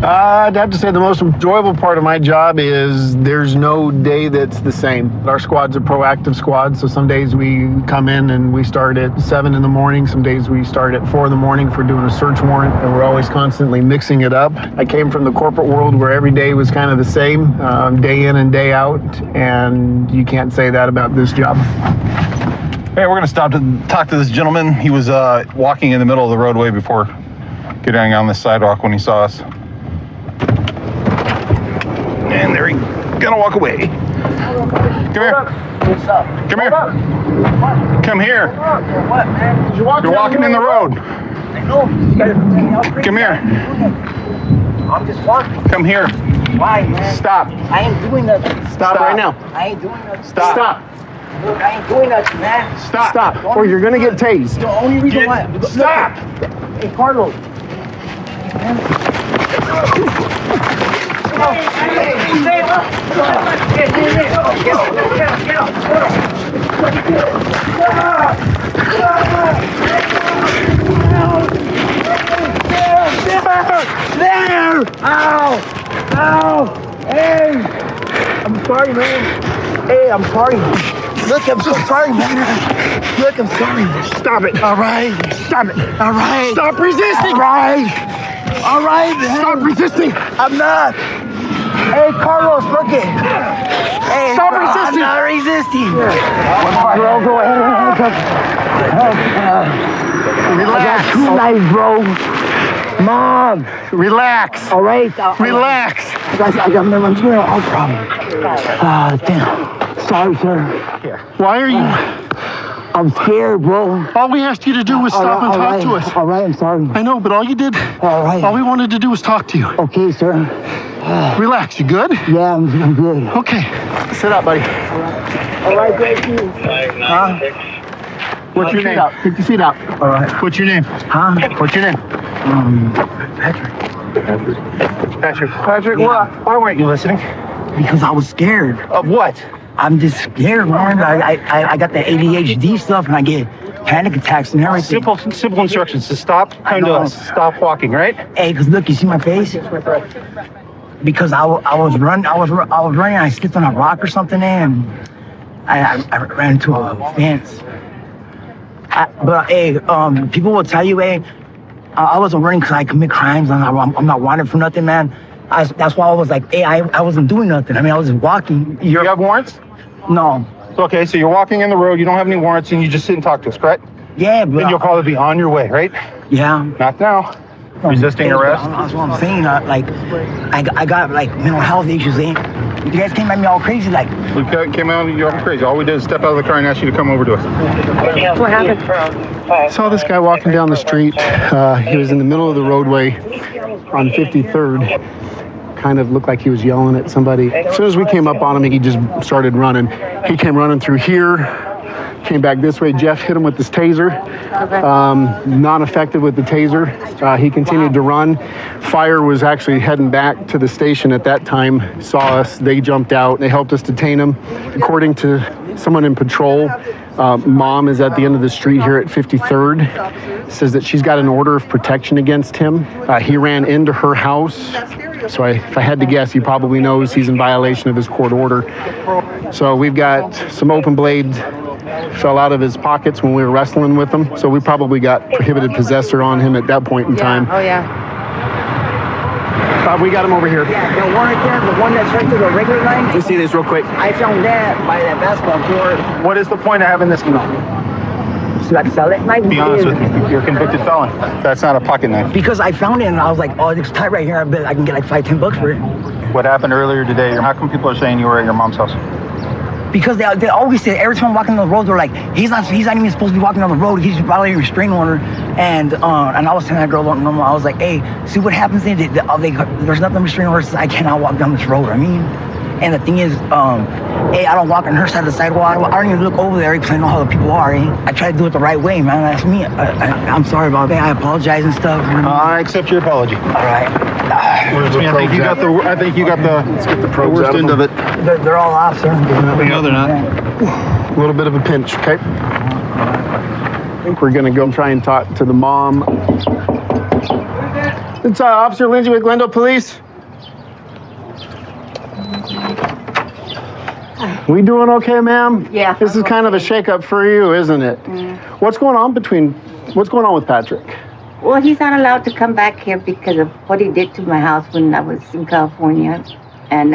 I'd have to say the most enjoyable part of my job is there's no day that's the same. Our squad's a proactive squad, so some days we come in and we start at 7 in the morning. Some days we start at 4 in the morning for doing a search warrant, and we're always constantly mixing it up. I came from the corporate world where every day was kind of the same, day in and day out, and you can't say that about this job. Hey, we're going to stop to talk to this gentleman. He was walking in the middle of the roadway before getting on the sidewalk when he saw us. And there he's gonna walk away. Come here. What's up? Come here. Come here. What, man? You're walking in the road. I know. You gotta take me out crazy. Come here. I'm just walking. Come here. Why, man? Stop. I ain't doing nothing. Stop right now. I ain't doing nothing. Stop. Look, I ain't doing nothing, man. Stop, or you're gonna get tased. The only reason why. Stop. Hey, Carlos. Get there! Ow! Hey! I'm sorry, man. Hey, I'm sorry. Look, I'm so sorry, man. Look, I'm sorry. Stop it. All right. Stop it. All right. Stop resisting. All right. All right, man. Stop resisting. I'm not. Hey, Carlos, look it. Hey, Stop bro, resisting. I'm not resisting. Bro, go ahead. Relax. I got 2 knives, bro. Mom. Relax. All right. Relax. I got my material. No problem. Damn. Sorry, sir. Why are you? I'm scared, bro. All we asked you to do was stop and talk to us. All right, I'm sorry. I know, but all you did, All all we wanted to do was talk to you. Okay, sir. Relax. You good? Yeah, I'm good. Okay. Sit up, buddy. All right, great. Huh? What's your name? Pick your feet up. All right. What's your name? Huh? What's your name? Patrick. Patrick, Yeah. why weren't you listening? Because I was scared. Of what? I'm just scared, man. I got the ADHD stuff and I get panic attacks and everything. Simple instructions to stop. Come to us. Stop walking, right? Hey, cause look, you see my face? Because I was running. I slipped on a rock or something, and I ran into a fence. But hey, people will tell you, hey, I wasn't running because I commit crimes. I'm not wanted for nothing, man. That's why I was like, hey, I wasn't doing nothing. I mean, I was just walking. You have warrants? No. Okay, so you're walking in the road, you don't have any warrants, and you just sit and talk to us, correct? Yeah, but Then you'll probably be on your way, right? yeah. Not now. Resisting Hey, arrest? That's what I'm saying. I got like mental health issues. You guys came at me all crazy, like. We came out and you're crazy. All we did is step out of the car and ask you to come over to us. What happened? I saw this guy walking down the street. He was in the middle of the roadway on 53rd. Kind of looked like he was yelling at somebody. As soon as we came up on him, he just started running. He came running through here, came back this way. Jeff hit him with this taser. Non-effective with the taser. He continued to run. Fire was actually heading back to the station at that time, saw us. They jumped out. They helped us detain him. According to someone in patrol, mom is at the end of the street here at 53rd. Says that she's got an order of protection against him. He ran into her house. So if I had to guess, he probably knows he's in violation of his court order. So we've got some open blade fell out of his pockets when we were wrestling with him. So we probably got prohibited possessor on him at that point in time. Oh, yeah. We got him over here. Yeah, the one right there, the one that's right to the regular line. Let me see this real quick. I found that by that basketball court. What is the point of having this gun? So I can sell it. Be honest with me, you're a convicted felon. That's not a pocket knife. Because I found it and I was like, oh, it's tight right here. I bet I can get like $5-10 for it. What happened earlier today? How come people are saying you were at your mom's house? Because they always say every time I'm walking on the road, they're like, he's not even supposed to be walking on the road. He's violating a restraining order. And I was telling that girl normal. I was like, hey, see what happens then? There's nothing restraining orders. I cannot walk down this road. I mean, and the thing is, hey, I don't walk on her side of the sidewalk. I don't even look over there because I know how the people are. I try to do it the right way, man. That's me. I'm sorry about that. I apologize and stuff. I accept your apology. All right. I think you got the worst end of it. They're all off, sir. No, they're not. A little bit of a pinch, okay? I think we're gonna go try and talk to the mom. It's Officer Lindsay with Glendale Police. We doing okay, ma'am? Yeah. This is kind of a shakeup for you, isn't it? What's going on with Patrick? Well, he's not allowed to come back here because of what he did to my house when I was in California. And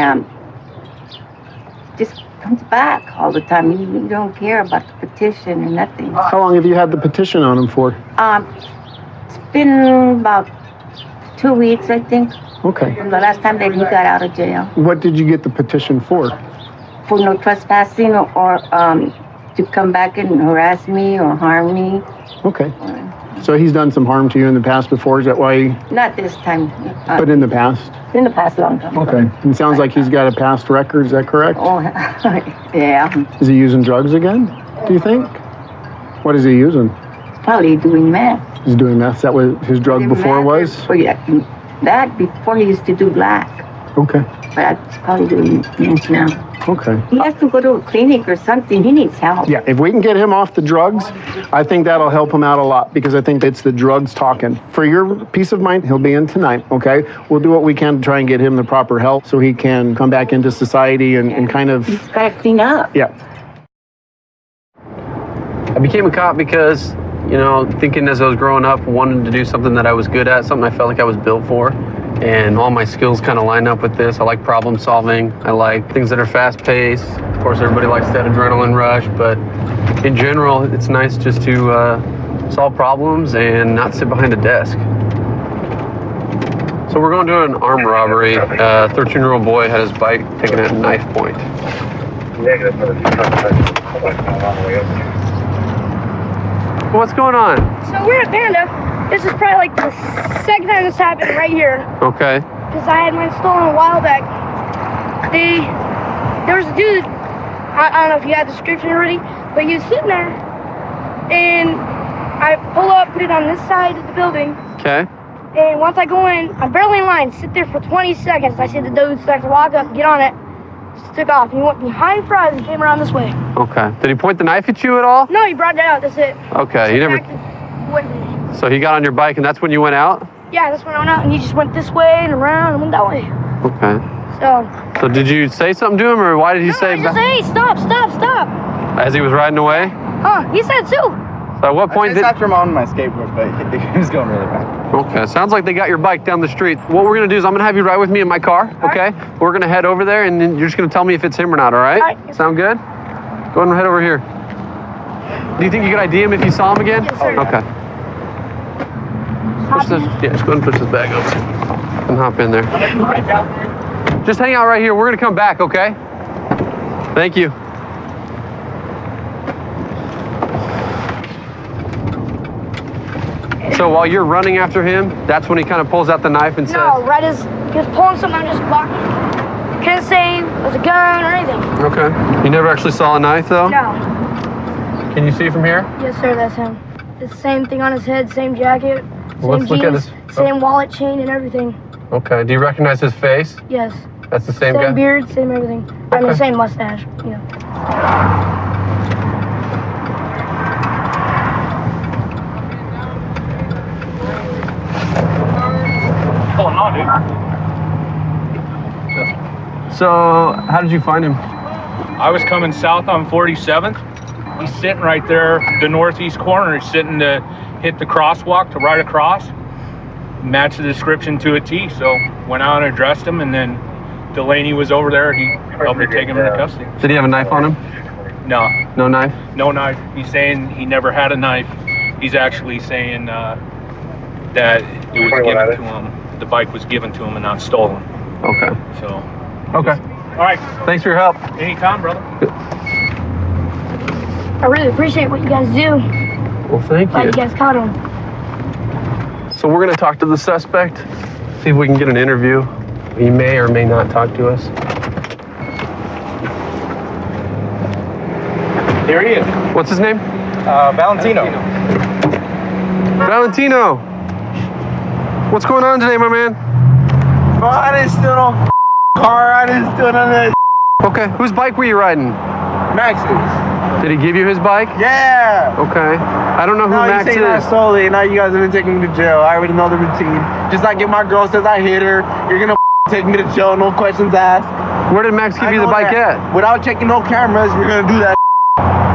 just comes back all the time. He don't care about the petition or nothing. How long have you had the petition on him for? It's been about 2 weeks, I think, Okay. from the last time that he got out of jail. What did you get the petition for? For no trespassing or to come back and harass me or harm me. Okay. So he's done some harm to you in the past before, is that why? Not this time. But in the past? In the past, long time. Okay. It sounds like he's got a past record, is that correct? Oh, yeah. Is he using drugs again, do you think? What is he using? Probably doing meth. He's doing meth. Is that what his drug before was? Oh, yeah. That before he used to do black. Okay. But he's probably doing meth now. Okay. He has to go to a clinic or something. He needs help. Yeah, if we can get him off the drugs, I think that'll help him out a lot because I think it's the drugs talking. For your peace of mind, he'll be in tonight, okay? We'll do what we can to try and get him the proper help so he can come back into society and kind of... He's got to clean up. Yeah. I became a cop because, you know, thinking as I was growing up, wanted to do something that I was good at, something I felt like I was built for. And all my skills kind of line up with this. I like problem solving. I like things that are fast paced. Of course, everybody likes that adrenaline rush, but in general, it's nice just to solve problems and not sit behind a desk. So we're going to do an armed robbery. 13-year-old boy had his bike taken at knife point. What's going on? So we're at Panda. This is probably like the second time this happened right here. Okay. Because I had mine stolen a while back. There was a dude, I don't know if you had the description already, but he was sitting there, and I pull up, put it on this side of the building, Okay. and once I go in, I'm barely in line, sit there for 20 seconds. I see the dude start to walk up, get on it, just took off. He went behind Fry's and came around this way. Okay. Did he point the knife at you at all? No, he brought it out, that's it. Okay. You never. So he got on your bike and that's when you went out? Yeah, that's when I went out, and he just went this way and around and went that way. Okay. So did you say something to him or why did he say I just say, hey, stop, stop, stop. as he was riding away? Huh, he said too. So at what point did... I him on my skateboard, but he was going really fast. Okay, sounds like they got your bike down the street. What we're gonna do is I'm gonna have you ride with me in my car, okay? We're gonna head over there and then you're just gonna tell me if it's him or not, all right? All right. Sound good? Go ahead and head over here. Do you think you could ID him if you saw him again? Yes, sir. Okay. Push this, yeah, just go ahead and push this bag up and hop in there. Just hang out right here. We're gonna come back, okay? Thank you. So while you're running after him, that's when he kind of pulls out the knife and No, says... right as he was pulling something, I'm just blocking. Couldn't say it was a gun or anything. Okay. You never actually saw a knife though? No. Can you see from here? Yes, sir, that's him. The same thing on his head, same jacket, Well, same let's look at jeans, this. same wallet, chain, and everything. Okay. Do you recognize his face? Yes. That's the same guy? Beard, same everything. I mean, Okay. same mustache, you know. So, how did you find him? I was coming south on 47th. He's sitting right there, the northeast corner. He's sitting to hit the crosswalk to right across. Matched the description to a T, so went out and addressed him, and then Delaney was over there. He helped me take him into custody. Did he have a knife on him? No, No knife? no knife. He's saying he never had a knife. He's actually saying that it was given to him. The bike was given to him and not stolen. Okay. So, Okay. all right, Thanks for your help. anytime, brother. I really appreciate what you guys do. Well, thank Glad you. you guys caught him. So we're gonna talk to the suspect, see if we can get an interview. He may or may not talk to us. Here he is. What's his name? Valentino. Valentino. What's going on today, my man? Oh, I didn't steal no car. I didn't steal none of that Okay, whose bike were you riding? Max's. Did he give you his bike? Yeah. Okay. I don't know who Now you Max say I is. stole it. Now you guys have been taking me to jail. I already know the routine. Just like if my girl says I hit her, you're gonna take me to jail. No questions asked. Where did Max give I you the know bike that. at? Without checking no cameras, you're gonna do that.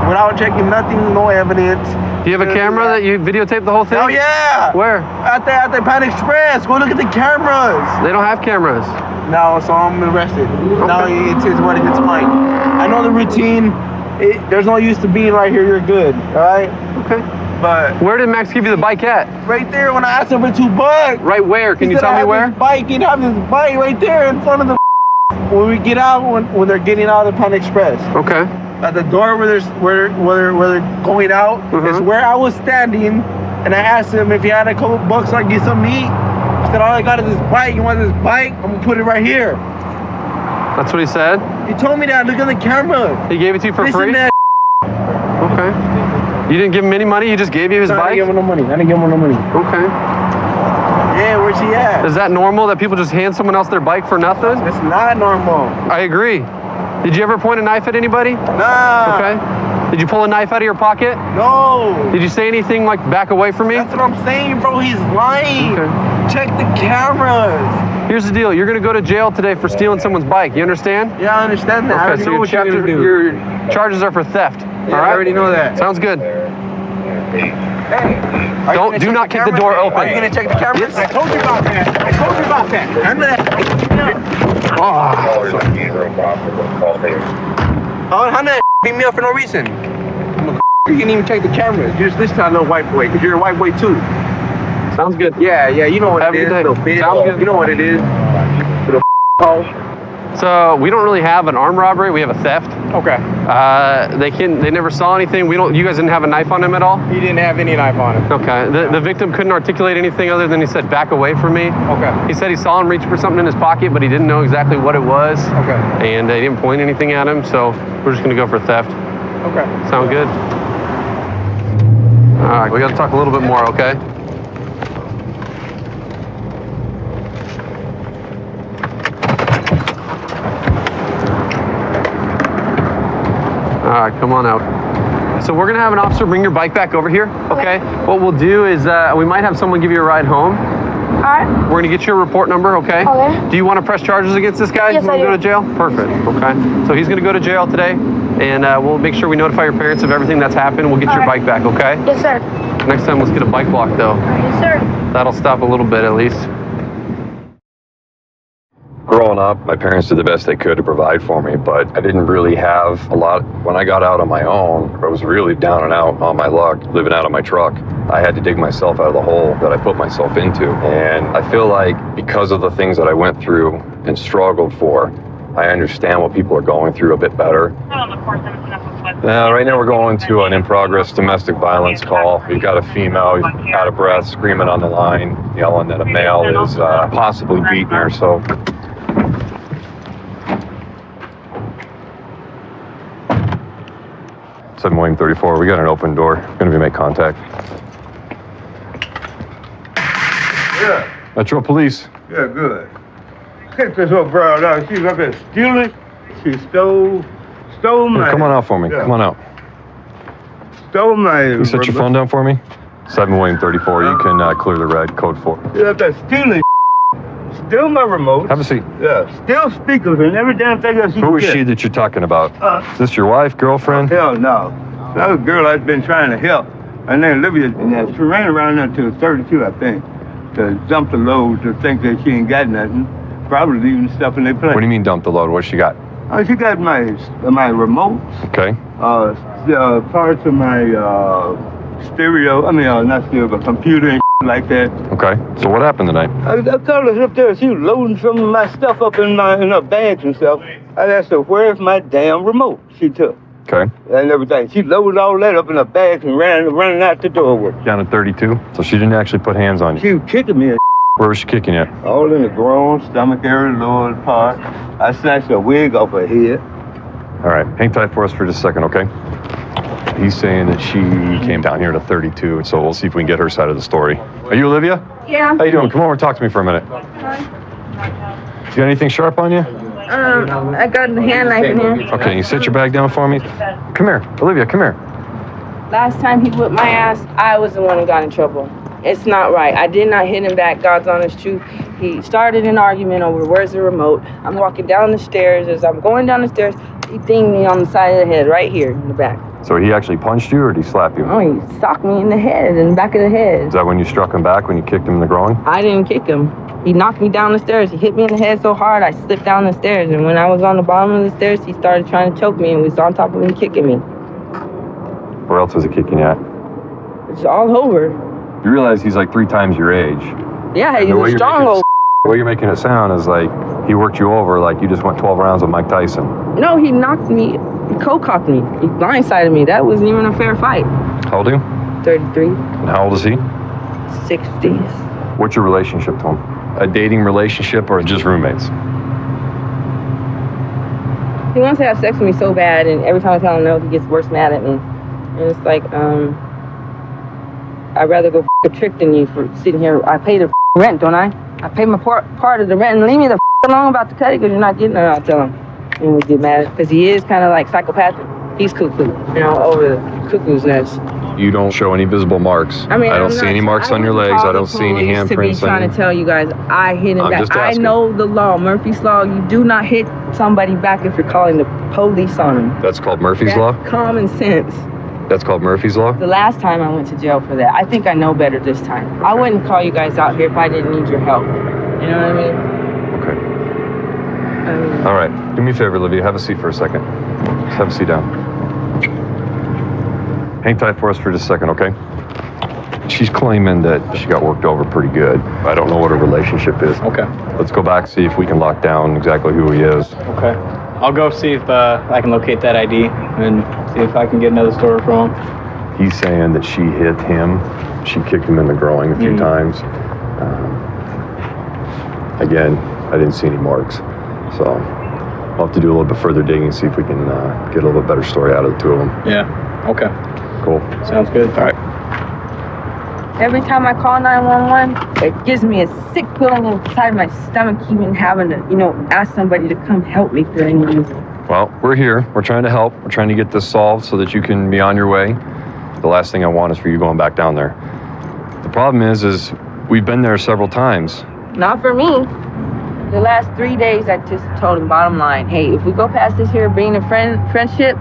Without checking nothing, no evidence. Do you have a camera that you videotape the whole thing? Oh yeah. Where? At the Pan Express. Go look at the cameras. They don't have cameras. No, so I'm arrested. Now it's what it gets mine. I know the routine. There's no use to being right here. You're good. All right. Okay. But Where did Max give you the bike at? right there, when I asked him for $2, Right where? Can he you said, tell I me have where? This bike. He'd have this bike right there in front of the. When we get out, when they're getting out of the Pan Express, Okay. at the door where they're going out is where I was standing, and I asked him if he had a couple bucks so I can get something to eat. He said, all I got is this bike. You want this bike? I'm gonna put it right here. That's what he said? He told me that. Look at the camera. He gave it to you for Listen free? to that. Okay. You didn't give him any money? He just gave you his I bike? didn't give him no money. I didn't give him no money. Okay. Yeah, where's he at? Is that normal that people just hand someone else their bike for nothing? It's not normal. I agree. Did you ever point a knife at anybody? Nah. Okay. Did you pull a knife out of your pocket? No. Did you say anything like back away from me? That's what I'm saying, bro. He's lying. Okay. Check the cameras. Here's the deal. You're going to go to jail today for stealing someone's bike. You understand? Yeah, I understand that. I Okay, already so know what you're gonna do. your charges are for theft. Yeah, all right? I already know that. Sounds good. Hey, are you Don't- gonna do check not the kick the cameras? door open. Are you gonna check the cameras? I told you about that. I told you about that. Remember that? Oh, how did that beat me up for no reason? You didn't even check the cameras. You just listen to that little white boy, because you're a white boy too. Sounds good. Yeah, you know what Have a it is. good day. Little bitch. Sounds good. You know what it is. Little hoe. So we don't really have an armed robbery. We have a theft. Okay. They never saw anything. You guys didn't have a knife on him at all? He didn't have any knife on him. Okay. The victim couldn't articulate anything other than he said, back away from me. Okay. He said he saw him reach for something in his pocket, but he didn't know exactly what it was. Okay. And he didn't point anything at him, so we're just gonna go for theft. Okay. Sound good? All right, we gotta talk a little bit more, okay? All right, come on out. So we're gonna have an officer bring your bike back over here, okay? What we'll do is we might have someone give you a ride home. All right. We're gonna get you a report number, okay? Okay. Do you want to press charges against this guy? Yes, you want I to go do. to jail? Perfect. Okay. So he's gonna go to jail today, and we'll make sure we notify your parents of everything that's happened. We'll get your All right. bike back, okay? Yes, sir. Next time, let's get a bike block though. All right, yes, sir. That'll stop a little bit at least. Growing up, my parents did the best they could to provide for me, but I didn't really have a lot. When I got out on my own, I was really down and out on my luck, living out of my truck. I had to dig myself out of the hole that I put myself into. And I feel like because of the things that I went through and struggled for, I understand what people are going through a bit better. Right now we're going to an in-progress domestic violence call. We've got a female out of breath, screaming on the line, yelling that a male is possibly beating her. So 7-34, we got an open door. Gonna be make contact. Yeah, Metro Police. yeah, good. Check this old broad out. She's up there stealing. She stole my. Come on out for me. Yeah. Come on out. Stole my. You set your phone down for me? 7-34, you can clear the red, code 4. She's up there stealing. Steal my remote. Have a seat. Yeah, steal speakers and every damn thing else she Who is can she get. that you're talking about? Uh, Is this your wife, girlfriend? Hell no. That was a girl I've been trying to help. Her name Olivia, and she ran around until 32, I think, to dump the load to think that she ain't got nothing. Probably leaving stuff in their place. What do you mean dump the load? What she got? Oh, she got my remotes, Okay. parts of my stereo. I mean, not stereo, but computer and like that. Okay. So what happened tonight? I called her up there. She was loading some of my stuff up in her bags and stuff. I asked her, "Where's my damn remote?" She took Okay. and everything. She loaded all that up in her bags and running out the door with it. Down at 32. So she didn't actually put hands on you. She was kicking me Where was she kicking you? all in the groin, stomach area, lower part. I snatched a wig off her head. All right. Hang tight for us for just a second, okay? He's saying that she came down here to 32, so we'll see if we can get her side of the story. Are you Olivia? Yeah. How you doing? Come over and talk to me for a minute. You got anything sharp on you? I got the hand knife in here. Okay, you sit your bag down for me. Come here, Olivia, come here. Last time he whipped my ass, I was the one who got in trouble. It's not right. I did not hit him back, God's honest truth. He started an argument over where's the remote. I'm walking down the stairs. As I'm going down the stairs, he dinged me on the side of the head, right here in the back. So he actually punched you or did he slap you? Oh, he socked me in the head, in the back of the head. Is that when you struck him back, when you kicked him in the groin? I didn't kick him. He knocked me down the stairs. He hit me in the head so hard, I slipped down the stairs. And when I was on the bottom of the stairs, he started trying to choke me and was on top of me kicking me. Where else was he kicking you at? It's all over. You realize he's like 3 times your age. Yeah, he's a strong old. The way you're making it sound is like he worked you over like you just went 12 rounds with Mike Tyson. No, he knocked me, he cocked me, he blindsided me. That wasn't even a fair fight. How old are you? 33. And how old is he? 60s. What's your relationship to him? A dating relationship or just roommates? He wants to have sex with me so bad, and every time I tell him no, he gets worse mad at me. And it's like, I'd rather go a trick than you for sitting here. I pay the rent, don't I? I pay my part of the rent, and leave me the alone about the cut because you're not getting it. I'll tell him. And we get mad because he is kind of like psychopathic. He's cuckoo, over the cuckoo's nest. You don't show any visible marks. I mean, I don't see any marks on your legs. I don't see any handprints. To be trying to tell you guys, I hit him I'm back. just I asking. know the law, Murphy's Law. You do not hit somebody back if you're calling the police on them. That's called Murphy's That's Law? common sense. That's called Murphy's Law? The last time I went to jail for that, I think I know better this time. I wouldn't call you guys out here if I didn't need your help. You know what I mean? Okay. All right. Do me a favor, Olivia. Have a seat for a second. Just have a seat down. Hang tight for us for just a second, okay? She's claiming that she got worked over pretty good. I don't know what her relationship is. Okay. Let's go back, see if we can lock down exactly who he is. Okay. I'll go see if I can locate that ID and see if I can get another story from him. He's saying that she hit him. She kicked him in the groin a few times. Again, I didn't see any marks. So we'll have to do a little bit further digging and see if we can get a little bit better story out of the two of them. Yeah. Okay. Cool. Sounds good. All right. Every time I call 911, it gives me a sick feeling inside my stomach, even having to, ask somebody to come help me for any reason. Well, we're here. We're trying to help. We're trying to get this solved so that you can be on your way. The last thing I want is for you going back down there. The problem is we've been there several times. Not for me. The last 3 days, I just told him bottom line, hey, if we go past this here being a friendship,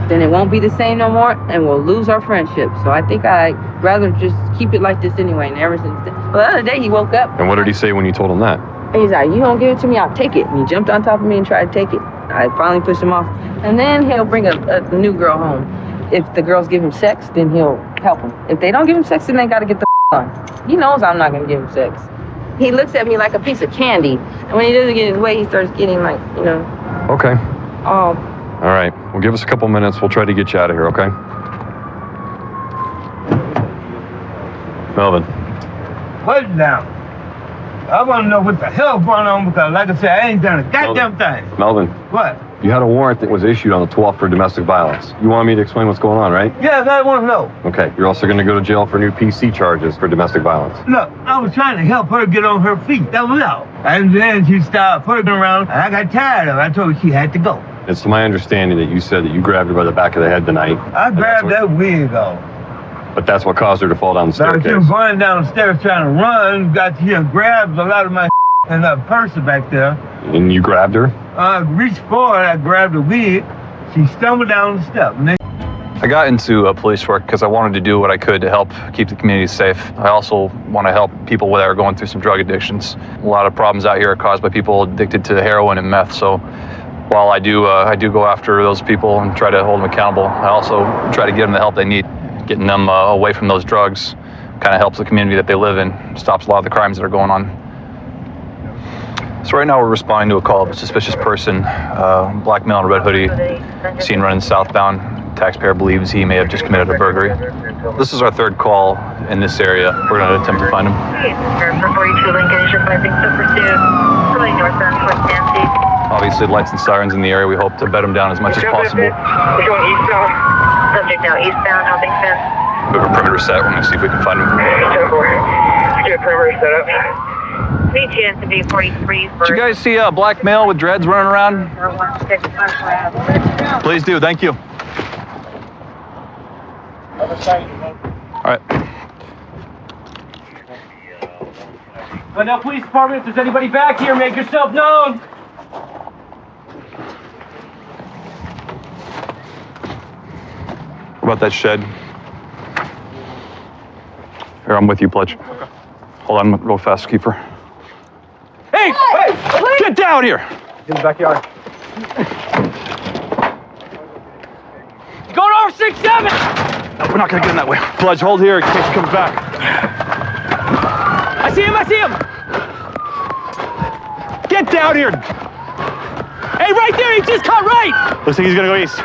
then it won't be the same no more, and we'll lose our friendship. So I think I'd rather just keep it like this anyway. And ever since then, the other day he woke up. And what did he say when you told him that? He's like, you don't give it to me, I'll take it. And he jumped on top of me and tried to take it. I finally pushed him off. And then he'll bring a new girl home. If the girls give him sex, then he'll help them. If they don't give him sex, then they got to get the on. He knows I'm not going to give him sex. He looks at me like a piece of candy. And when he doesn't get his way, he starts getting like, Okay. oh. All right. Well, give us a couple minutes. We'll try to get you out of here, okay? Melvin. Put it down. I want to know what the hell going on because, like I said, I ain't done a goddamn thing. Melvin. What? You had a warrant that was issued on the 12th for domestic violence. You want me to explain what's going on, right? Yes, I want to know. Okay. You're also going to go to jail for new PC charges for domestic violence. Look, I was trying to help her get on her feet. That was all. And then she started fucking around, and I got tired of her. I told her she had to go. It's to my understanding that you said that you grabbed her by the back of the head tonight. I grabbed that wig off. But that's what caused her to fall down the Now, she staircase. was going down the stairs trying to run, got here and grabbed a lot of my in her purse back there. And you grabbed her? I reached forward, I grabbed the wig. She stumbled down the step. And then I got into police work because I wanted to do what I could to help keep the community safe. I also want to help people that are going through some drug addictions. A lot of problems out here are caused by people addicted to heroin and meth. So while I do go after those people and try to hold them accountable, I also try to give them the help they need. Getting them away from those drugs kind of helps the community that they live in, stops a lot of the crimes that are going on. So right now we're responding to a call of a suspicious person, black male in a red hoodie, seen running southbound. Taxpayer believes he may have just committed a burglary. This is our third call in this area. We're going to attempt to find him. Obviously, lights and sirens in the area. We hope to bed him down as much as possible. We're going eastbound. Subject now eastbound, Huntington. We have a perimeter set. We're going to see if we can find him. Get a perimeter set up. Any chance to be 43 Did you guys see a black male with dreads running around? Please do, thank you. All right. Glendale Police Department, if there's anybody back here, make yourself known. What about that shed? Here, I'm with you, Pledge. Hold on real fast, Keeper. Hey! Get down here! In the backyard. Going over 6-7! No, we're not gonna get in that way. Pledge, hold here in case he comes back. I see him! Get down here! Hey, right there! He just cut right! Looks like he's gonna go east.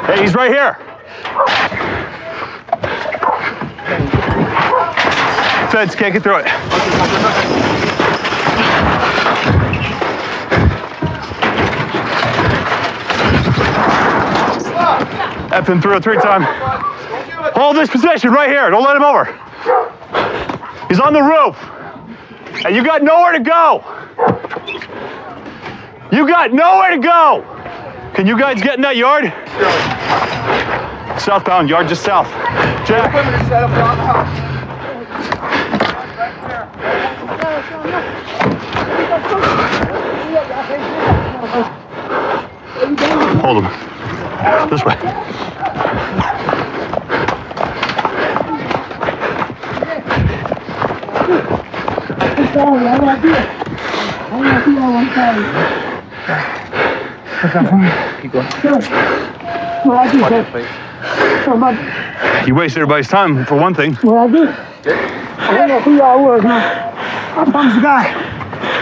Hey, he's right here. Feds can't get through it. FN 303 time. Hold this position right here. Don't let him over. He's on the roof. And you got nowhere to go. You got nowhere to go. Can you guys get in that yard? Southbound yard, just south. Jack. Hold him. This way. You wasted everybody's time for one thing. What I did? I don't know who y'all was, man. I promise the guy.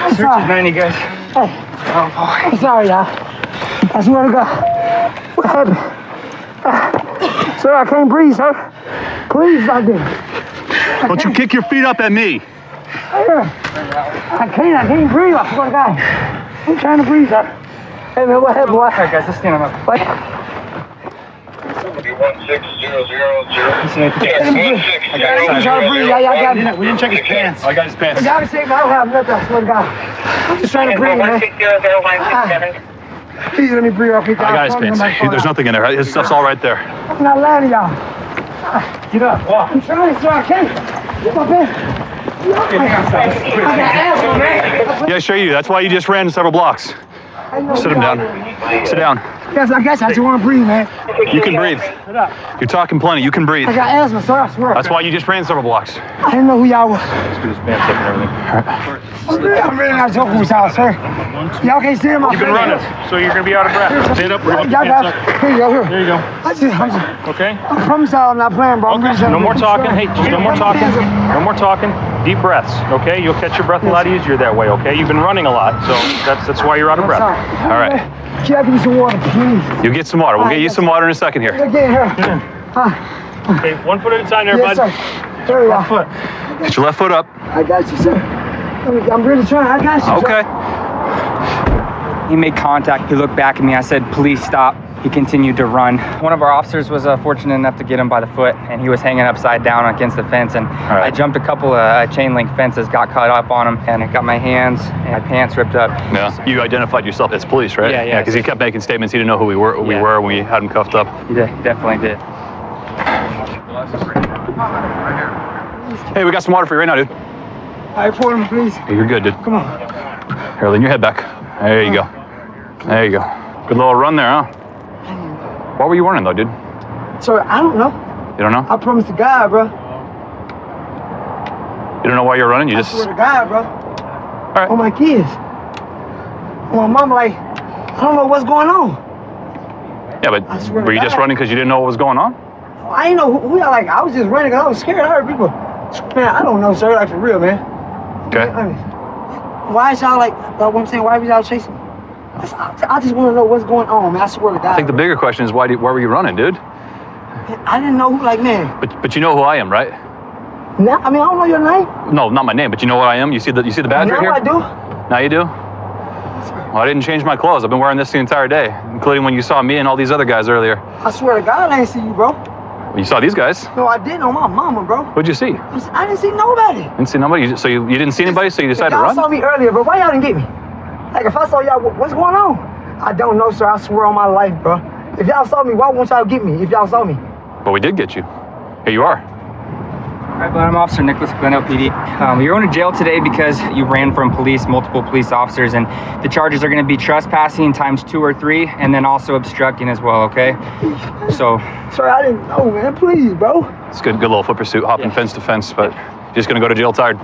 I'm sorry. Man, you guys. Hey, I'm sorry, y'all. I swear to God. What happened? Sir, I can't breathe, sir. Please, I did. Don't you kick your feet up at me. I can't breathe. I swear to God. I'm trying to breathe, sir. Hey, man, what happened, boy? All right, guys, let's stand up. What? 16000. I'm trying to breathe. Y'all got it. We didn't check his pants. I got his pants. Y'all can say, man, I don't have nothing. I swear to God. I'm just trying to breathe, man. 1600167. Please let me breathe. I'll keep I got his pants. There's nothing in there. His stuff's all right there. I'm not lying to y'all. Get up. Walk. I'm trying, so I can't. Get my pants. I got asthma, man. Yeah, sure you do. That's why you just ran several blocks. Sit him down. Sit down. Yes, I guess I just want to breathe, man. You can breathe. You're talking plenty. You can breathe. I got asthma, sir. I swear. That's why you just ran several blocks. I didn't know who y'all was. Let's get his pants up and everything. I'm really not joking with y'all, sir. Y'all can't see my You've been running, so you're gonna be out of breath. Stand up. Y'all got here you go. Here. There you go. Okay. I promise y'all I'm not playing, bro. Okay. No more talking. Hey, just no more talking. No more talking. Deep breaths. Okay. You'll catch your breath a lot easier that way. Okay. You've been running a lot, so that's why you're out of breath. All right. Can y'all give me some water, please? You get some water. We'll get you some water in a second here. Get here. Okay. 1 foot at a time there, Yes, bud. sir. There we Left go. foot. Get your left foot up. I got you, sir. I'm really trying. I got you, Okay. He made contact. He looked back at me. I said, "Please stop." He continued to run. One of our officers was fortunate enough to get him by the foot, and he was hanging upside down against the fence. And I jumped a couple of chain link fences, got caught up on him, and I got my hands and my pants ripped up. Yeah. You identified yourself as police, right? Yeah. Because he kept making statements. He didn't know who we were when we had him cuffed up. He definitely did. Hey, we got some water for you right now, dude. I pour him, please. Hey, you're good, dude. Come on. Here, lean your head back. There you go. There you go. Good little run there, huh? What were you running, though, dude? Sir, I don't know. You don't know? I promise to God, bro. You don't know why you're running? You I just... swear to God, bro. All right. On my kids. On my mama, like, I don't know what's going on. Yeah, but were you just running because you didn't know what was going on? I ain't know who y'all like. I was just running because I was scared. I heard people. Man, I don't know, sir. Like, for real, man. Okay. I mean, why is y'all like, what I'm saying, why was y'all chasing me? I just want to know what's going on, man. I swear to God. I think the bigger question is why were you running, dude? I didn't know who, like, man. But you know who I am, right? Now, I mean, I don't know your name. No, not my name, but you know what I am? You see the badge right here? Now I do. Now you do? Well, I didn't change my clothes. I've been wearing this the entire day, including when you saw me and all these other guys earlier. I swear to God, I ain't see you, bro. Well, you saw these guys. No, I didn't on my mama, bro. What'd you see? I didn't see nobody. Didn't see nobody. So you didn't see anybody. So you decided to Y'all run. saw me earlier, but why y'all didn't get me? Like, if I saw y'all, what's going on? I don't know, sir. I swear on my life, bro. If y'all saw me, why won't y'all get me if y'all saw me? But we did get you. Here you are. All right, but I'm Officer Nicholas, Glendale PD. You're going to jail today because you ran from police, multiple police officers, and the charges are going to be trespassing times 2 or 3, and then also obstructing as well, okay? So... Sir, I didn't know, man. Please, bro. It's good little foot pursuit, hopping fence to fence, but you're just going to go to jail tired.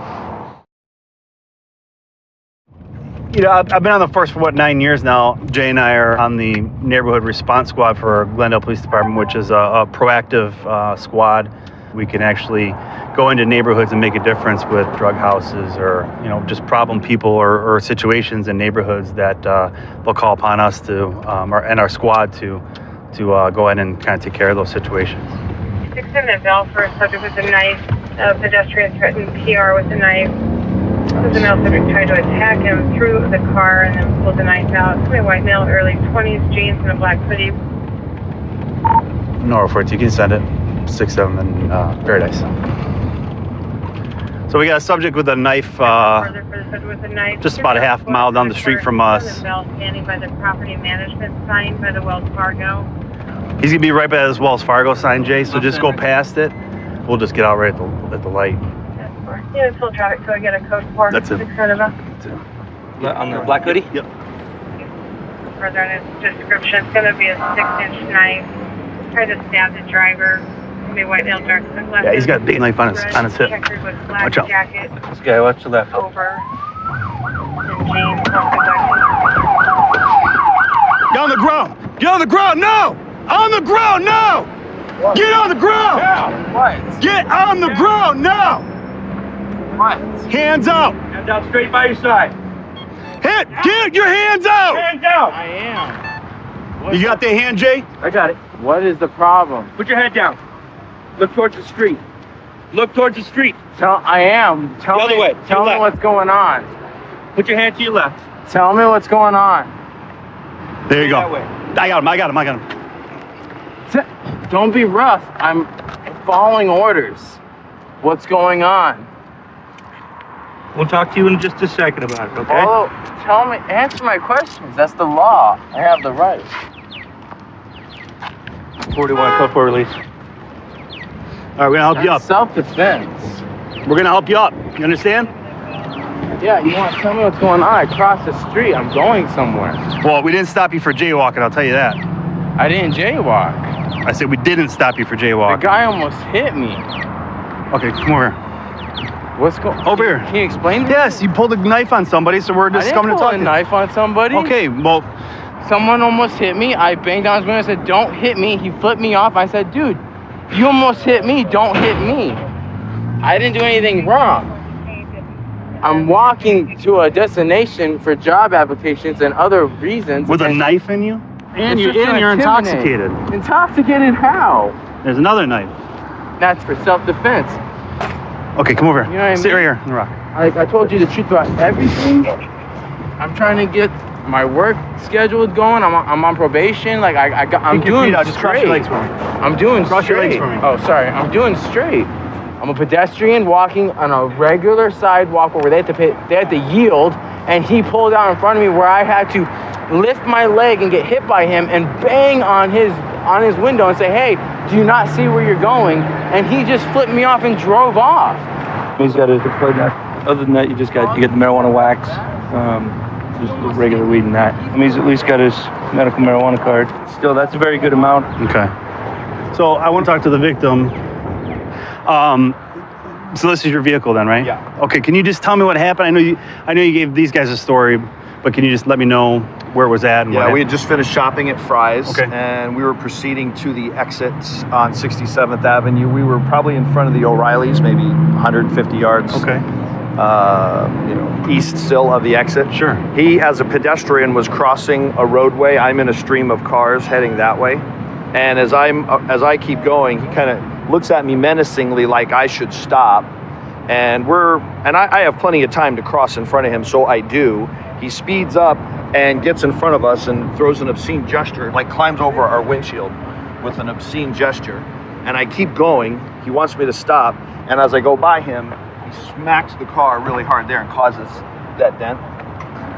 You know, I've been on the force for 9 years now. Jay and I are on the neighborhood response squad for Glendale Police Department, which is a proactive squad. We can actually go into neighborhoods and make a difference with drug houses or, you know, just problem people or situations in neighborhoods that they'll call upon us to, and our squad to go ahead and kind of take care of those situations. 6 in the bell for a subject with a knife. A pedestrian threatened PR with a knife. The male subject tried to attack him through the car and then pulled the knife out. A white male, early 20s, jeans and a black hoodie. Nora Forts, you can send it. 6-7 in Paradise. So we got a subject with a knife, just about a half mile down the street from us. Standing by the property management sign by the Wells Fargo. He's gonna be right by this Wells Fargo sign, Jay. So just go past it. We'll just get out right at the light. Yeah, it's full traffic, so I get a code 4. That's it. 6 out of us. On the black hoodie? Yep. Further in its description, it's gonna be a 6-inch knife. Tried to stab the driver. Maybe white male, dark sunglasses. Yeah, he's got a big knife on his hip. Checkered with black Watch out. jacket. This guy, watch the left. Over. And jeans. Get on the ground! Get on the ground! No! On the ground! No! What? Get on the ground! Yeah. What? Get on the ground now! What? Hands out! Hands out straight by your side. Get your hands out! Hands out! I am. You got that hand, Jay? I got it. What is the problem? Put your head down. Look towards the street. Look towards the street. I am. Tell the other me, way. Tell me what's going on. Put your hand to your left. Tell me what's going on. There you go. That way. I got him. Don't be rough. I'm following orders. What's going on? We'll talk to you in just a second about it, okay? Oh, tell me, answer my questions. That's the law. I have the right. 41, code for release. All right, we're gonna help you up. Self-defense. We're gonna help you up. You understand? Yeah, you want to tell me what's going on? I crossed the street. I'm going somewhere. Well, we didn't stop you for jaywalking, I'll tell you that. I didn't jaywalk. I said we didn't stop you for jaywalking. The guy almost hit me. Okay, come over here. What's going on? Over here. Can you explain this? Yes, you pulled a knife on somebody, so we're just coming to talk to you. I didn't pull a knife on somebody. Okay, well... Someone almost hit me. I banged on his window. I said, don't hit me. He flipped me off. I said, dude, you almost hit me. Don't hit me. I didn't do anything wrong. I'm walking to a destination for job applications and other reasons. With a knife in you? And you're intoxicated. Intoxicated how? There's another knife. That's for self-defense. Okay, come over here. You know what I mean? Sit right here on the rock. I told you the truth about everything. I'm trying to get my work schedule going. I'm on probation. Like I'm doing just cross your legs for me. I'm doing cross straight. your legs for me. Oh, sorry. I'm doing straight. I'm a pedestrian walking on a regular sidewalk where they had to yield, and he pulled out in front of me where I had to lift my leg and get hit by him and bang on his window and say, "Hey, do you not see where you're going?" And he just flipped me off and drove off. He's got a deployed that. Other than that, you get the marijuana wax, just the regular weed and that. I mean, he's at least got his medical marijuana card. Still, that's a very good amount. Okay. So I want to talk to the victim. So this is your vehicle then, right? Yeah. Okay, can you just tell me what happened? I know you gave these guys a story, but can you just let me know where it was at? And yeah, we had just finished shopping at Fry's, okay, and we were proceeding to the exits on 67th Avenue. We were probably in front of the O'Reilly's, maybe 150 yards. Okay. East still of the exit. Sure. He, as a pedestrian, was crossing a roadway. I'm in a stream of cars heading that way, and as I keep going, he kind of looks at me menacingly, like I should stop. And I have plenty of time to cross in front of him, so I do. He speeds up and gets in front of us and throws an obscene gesture, like climbs over our windshield with an obscene gesture. and I keep going. He wants me to stop, and as I go by him, he smacks the car really hard there and causes that dent.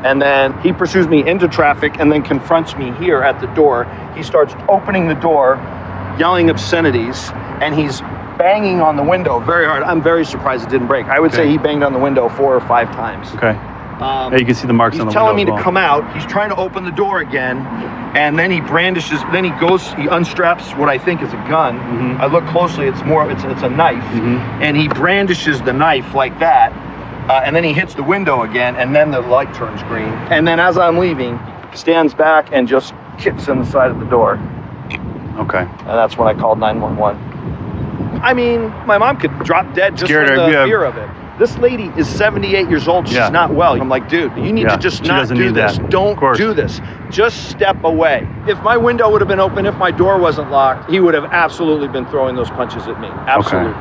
And then he pursues me into traffic and then confronts me here at the door. He starts opening the door, yelling obscenities, and he's banging on the window very hard. I'm very surprised it didn't break. I would say he banged on the window 4 or 5 times. Okay. Yeah, you can see the marks on the window. He's telling me as well. to come out. He's trying to open the door again, and then he brandishes. Then he unstraps what I think is a gun. I look closely. It's a knife, and he brandishes the knife like that, and then he hits the window again, and then the light turns green. And then as I'm leaving, stands back and just kicks in the side of the door. Okay. And that's when I called 911. I mean, my mom could drop dead just Scared from her, the yeah. fear of it. This lady is 78 years old. She's not well. I'm like, dude, you need to just not do this. Don't do this. Just step away. If my window would have been open, if my door wasn't locked, he would have absolutely been throwing those punches at me. Absolutely.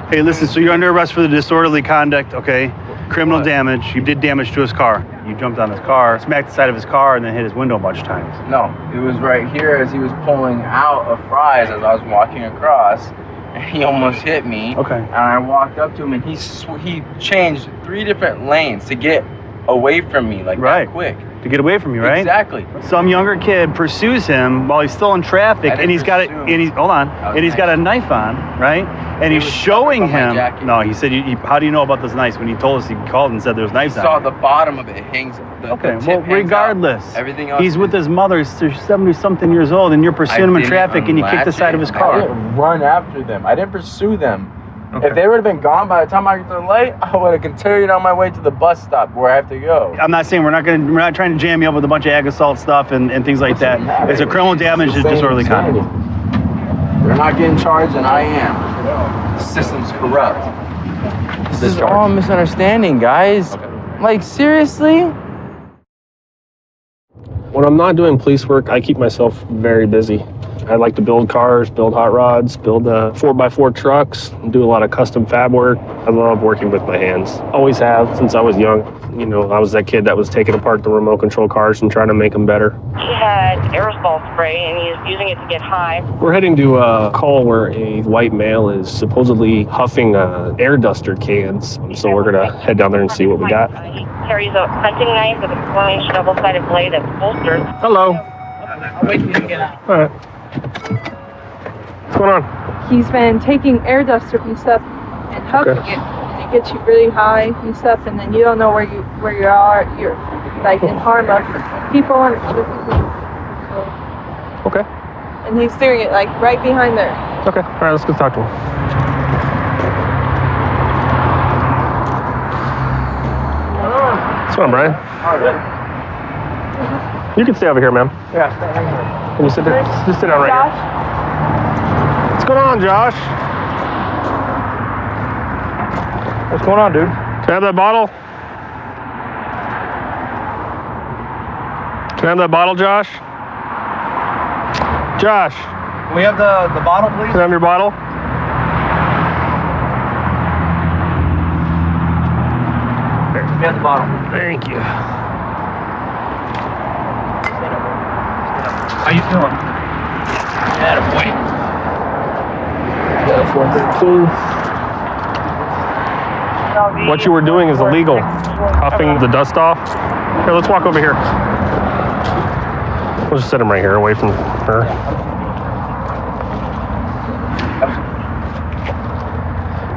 Hey, listen, so you're under arrest for the disorderly conduct, okay? Criminal damage. You did damage to his car. You jumped on his car, smacked the side of his car, and then hit his window a bunch of times. No, it was right here as he was pulling out of Fry's as I was walking across. And he almost hit me. Okay. And I walked up to him, and he changed 3 different lanes to get away from me, like that quick. To get away from you, right? Exactly. Some younger kid pursues him while he's still in traffic, and he's got he's got a knife on, right? And he's showing him. No, he said, "How do you know about this knife?" When he told us, he called and said there was knives on. Saw the bottom of it hangs. Okay, well, regardless, everything else. he's with his mother. He's 70-something years old, and you're pursuing him in traffic, and you kick the side of his car. I didn't run after them. I didn't pursue them. If they would have been gone by the time I got to the light, I would have continued on my way to the bus stop where I have to go. I'm not saying we're not trying to jam you up with a bunch of ag assault stuff and things like that. It's a criminal damage to disorderly conduct. They're not getting charged, and I am. The system's corrupt. This is all a misunderstanding, guys. Like, seriously? When I'm not doing police work, I keep myself very busy. I like to build cars, build hot rods, build 4x4 trucks, do a lot of custom fab work. I love working with my hands. Always have since I was young. You know, I was that kid that was taking apart the remote control cars and trying to make them better. He had aerosol spray and he's using it to get high. We're heading to a call where a white male is supposedly huffing air duster cans. So we're gonna head down there and see what we got. He carries a hunting knife with a 4-inch double-sided blade that's holstered. Hello. I'll wait for you to get out. All right. What's going on? He's been taking air duster and stuff and huffing it. And it gets you really high and stuff, and then you don't know where you are. You're like in harm of people and Okay. And he's doing it like right behind there. Okay. All right, let's go talk to him. What's going on, Brian? You can stay over here, ma'am. Yeah. Can you sit there? Just sit down right here. What's going on, Josh? What's going on, dude? Can I have that bottle? Can I have that bottle, Josh? Josh. Can we have the bottle, please? Can I have your bottle? Get the bottle. Thank you. How you feeling? Attaboy. Yeah, 413. What you were doing is illegal. Huffing the dust off. Here, let's walk over here. We'll just set him right here, away from her.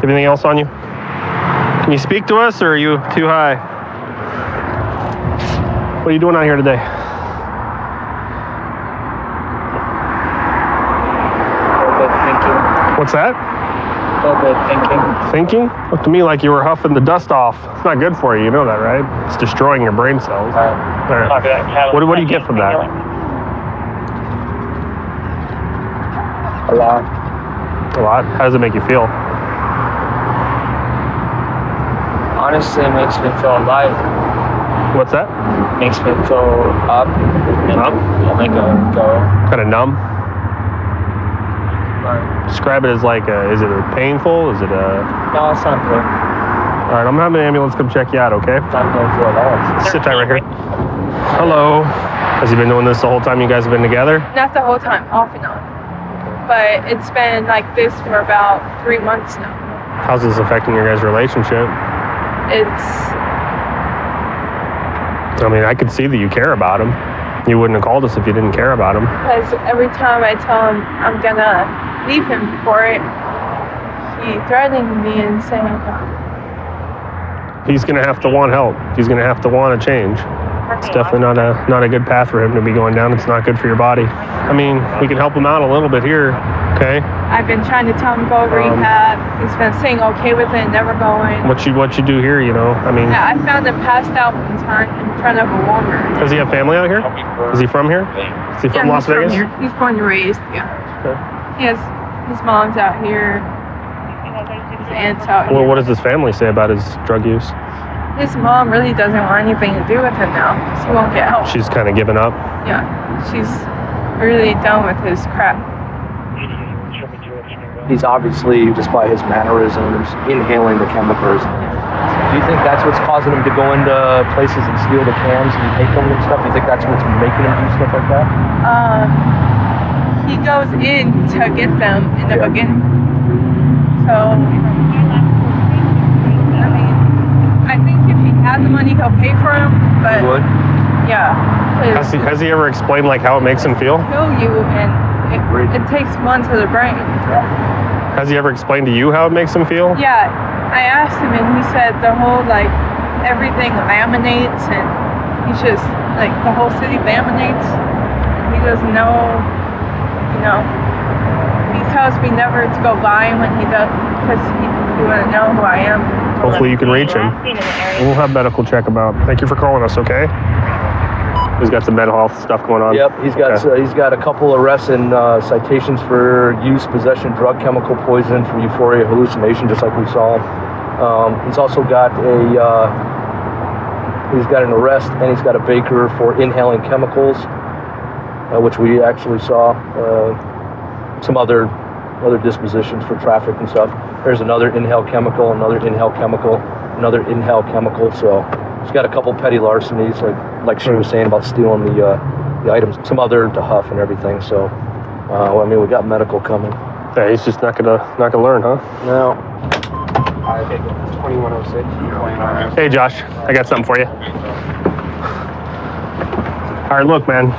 Anything else on you? Can you speak to us, or are you too high? What are you doing out here today? What's that? A little bit thinking. Thinking? Looked to me like you were huffing the dust off. It's not good for you, you know that, right? It's destroying your brain cells. All right. What do you get from that? A lot. A lot? How does it make you feel? Honestly, it makes me feel alive. What's that? Makes me feel up. Up? Like a go. Kind of numb? Describe it as like, is it painful? Is it No, it's not good. All right, I'm gonna have an ambulance come check you out, okay? It's not good for at all. Sit tight right here. Hello. Has he been doing this the whole time you guys have been together? Not the whole time, off and on. But it's been like this for about 3 months now. How's this affecting your guys' relationship? I mean, I could see that you care about him. You wouldn't have called us if you didn't care about him. Because every time I tell him I'm gonna leave him for it, he threatening me and saying, He's going to have to want help. He's going to have to want to change. It's definitely not a good path for him to be going down. It's not good for your body. I mean, we can help him out a little bit here, okay? I've been trying to tell him go rehab. He's been saying okay with it, never going. What you do here, you know? I mean, Yeah, I found him passed out one time in front of a Walmart. does he have family out here? Is he from here? Is he from Las he's Vegas? From here. He's born and raised, yeah. He has his mom's out here. His aunt's out Well, here. what does his family say about his drug use? His mom really doesn't want anything to do with him now because he won't get help. She's kind of given up. Yeah, she's really done with his crap. He's obviously, just by his mannerisms, inhaling the chemicals. Do you think that's what's causing him to go into places and steal the cans and take them and stuff? Do you think that's what's making him do stuff like that? He goes in to get them in the beginning. So, I mean, I think if he had the money, he'll pay for them. But He would? yeah, 'cause Has he ever explained like how it makes him feel? he'll kill you, and it takes one to the brain. Has he ever explained to you how it makes him feel? Yeah, I asked him, and he said the whole like everything laminates, and he's just like the whole city laminates. And he doesn't know, you know. He tells me never to go by him when he does, because he wouldn't know who I am. Hopefully you can reach him. We'll have medical check him out. Thank you for calling us, okay? He's got some mental health stuff going on. Yep, he's got a couple arrests and citations for use, possession, drug, chemical poison, for euphoria, hallucination, just like we saw him. He's also got he's got an arrest, and he's got a Baker for inhaling chemicals, which we actually saw. Some other dispositions for traffic and stuff. There's another inhale chemical, another inhale chemical, another inhale chemical. So he's got a couple petty larcenies, like she was saying about stealing the items. Some other to huff and everything. So I mean, we got medical coming. Yeah, he's just not gonna learn, huh? No. 2106. Hey Josh, I got something for you. All right, look, man.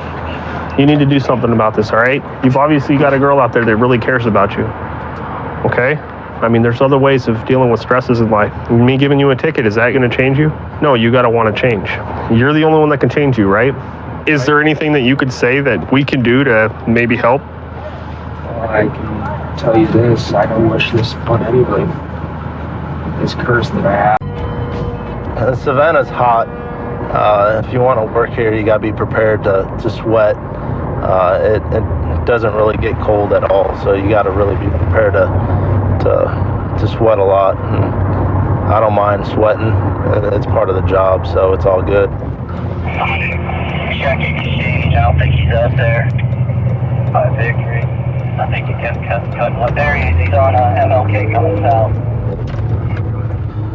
You need to do something about this, all right? You've obviously got a girl out there that really cares about you, okay? I mean, there's other ways of dealing with stresses in life. Me giving you a ticket, is that going to change you? No, you got to want to change. You're the only one that can change you, right? Is there anything that you could say that we can do to maybe help? I can tell you this, I don't wish this upon anybody. This curse that I have. Savannah's hot. If you want to work here, you got to be prepared to sweat. It doesn't really get cold at all, so you got to really be prepared to sweat a lot. And I don't mind sweating. It's part of the job, so it's all good. Checking exchange. I don't think he's up there. By Victory. I think he kept cutting up there. He's on MLK coming south.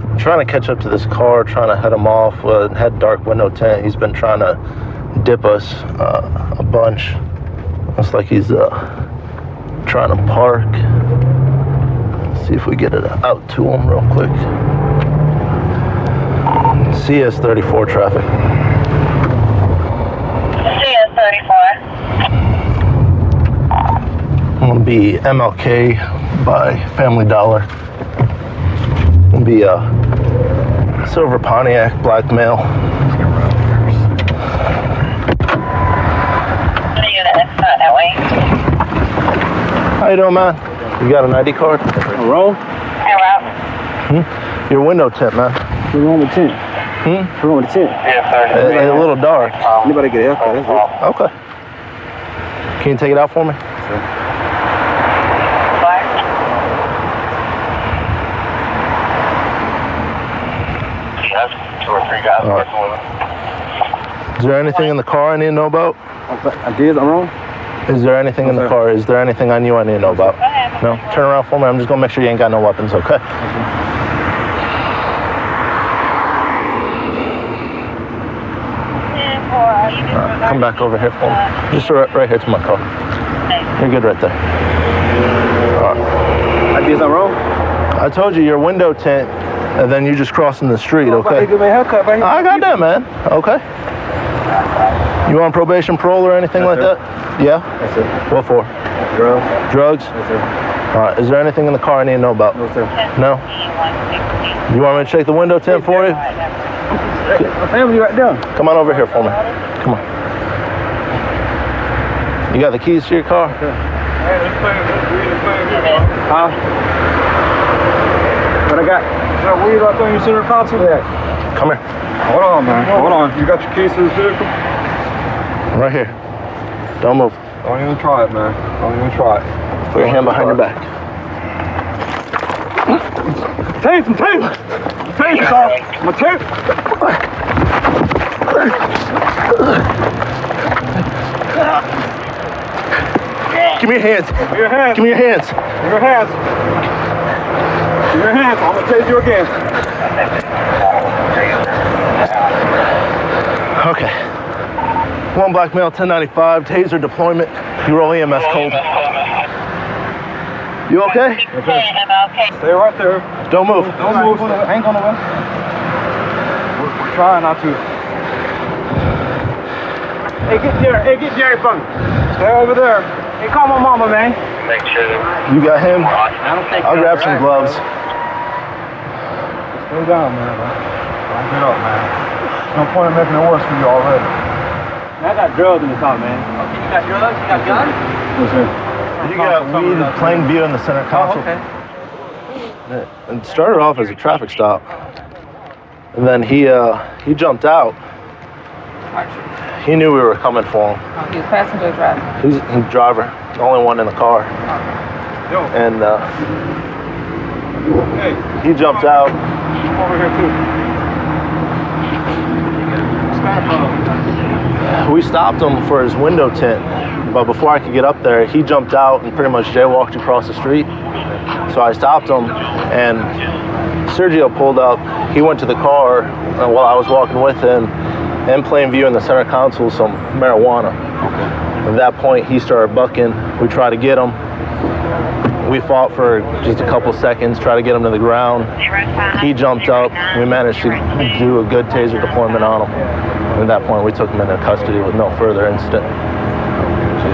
I'm trying to catch up to this car, trying to head him off. Had dark window tint. He's been trying to dip us a bunch. Looks like he's trying to park. See if we get it out to him real quick. CS34 traffic. CS34. I'm gonna be MLK by Family Dollar. Gonna be a silver Pontiac, black male. That way. How you doing, man? You got an ID card? Roll? Hey, Rob. Your window tint, man. What's wrong with the tent? What's wrong with the tent? It's a little dark. Anybody get a haircut? That's it. Okay. Can you take it out for me? Two or three guys All right. Is there anything in the car I need to know about? I did, I'm wrong. Is there anything in the car? Is there anything on you I need to know about? No? Turn around for me. I'm just going to make sure you ain't got no weapons, okay? Come back over here for me. Just right here to my car. You're good right there. All right. ID's on roll? I told you your window tint, and then you just crossing the street, okay? Give me a haircut, right here. I got that, man. Okay. You on probation, parole, or anything like that? Yeah? That's it. What for? Drugs? Yes, sir. All right. Is there anything in the car I need to know about? No, sir. No? You want me to check the window tint for you? My family right there. Come on over here for me. Come on. You got the keys to your car? Huh? What I got? Is that weed right there in your center console? Yeah. Come here. Hold on, man. Hold on. You got your keys to the vehicle? Right here. Don't move. Don't even try it, man. Don't even try it. Put your hand behind your back. Tape him, tape him! Tape him, dog. My tape! Give me your hands. Give me your hands. Give me your hands. Give me your hands. Give me your hands. I'm gonna tase you again. Okay. One black male, 1095, taser deployment. You roll EMS cold. You okay? Okay. Stay right there. Don't move. Don't move. Ain't gonna win. We're trying not to. Hey, get Jerry from me. Stay over there. Hey, call my mama, man. Make sure that You got him? I don't think I'll grab some gloves. Stay down, man. Don't get up, man. No point in making it worse for you already. I got drugs in the car, man. Okay, you got drugs? You got guns? Yes, sir. You got weed in plain view in the center console. Okay. It started off as a traffic stop. And then he jumped out. He knew we were coming for him. Oh, he's passenger driver. He's the driver, the only one in the car. And he jumped out. Over here, too. We stopped him for his window tint, but before I could get up there, he jumped out and pretty much jaywalked across the street. So I stopped him, and Sergio pulled up. He went to the car while I was walking with him, in plain view in the center console, some marijuana. At that point, he started bucking. We tried to get him. We fought for just a couple seconds, tried to get him to the ground. He jumped up. We managed to do a good taser deployment on him. At that point, we took him into custody with no further incident.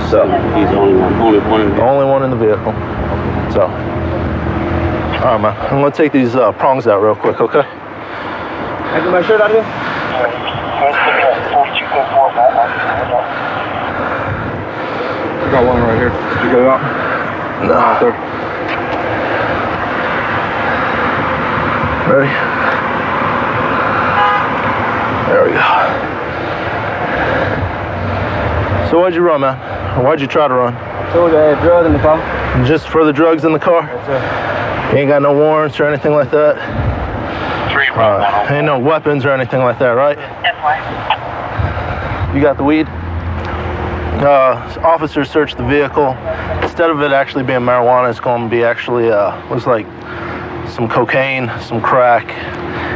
So he's the only one in the vehicle. So, all right, man. I'm gonna take these prongs out real quick, okay? I get my shirt out of here. I got one right here. Did you get it out? No. Out there. Ready? There we go. So why'd you run, man? Or why'd you try to run? I told you I had drugs in the car. Just for the drugs in the car? That's it. You ain't got no warrants or anything like that? Ain't no weapons or anything like that, right? You got the weed? Officers searched the vehicle. Instead of it actually being marijuana, it's going to be actually, looks like some cocaine, some crack.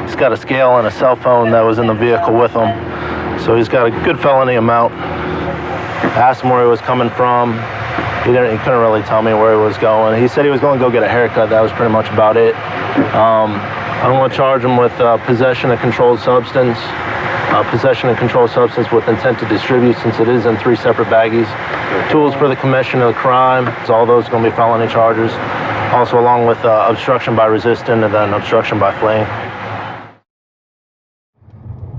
He's got a scale and a cell phone that was in the vehicle with him. So he's got a good felony amount. I asked him where he was coming from. He couldn't really tell me where he was going. He said he was going to go get a haircut. That was pretty much about it. I don't want to charge him with possession of controlled substance. Possession of controlled substance with intent to distribute, since it is in 3 separate baggies. Tools for the commission of the crime. So all those are going to be felony charges. Also along with obstruction by resisting and then obstruction by fleeing.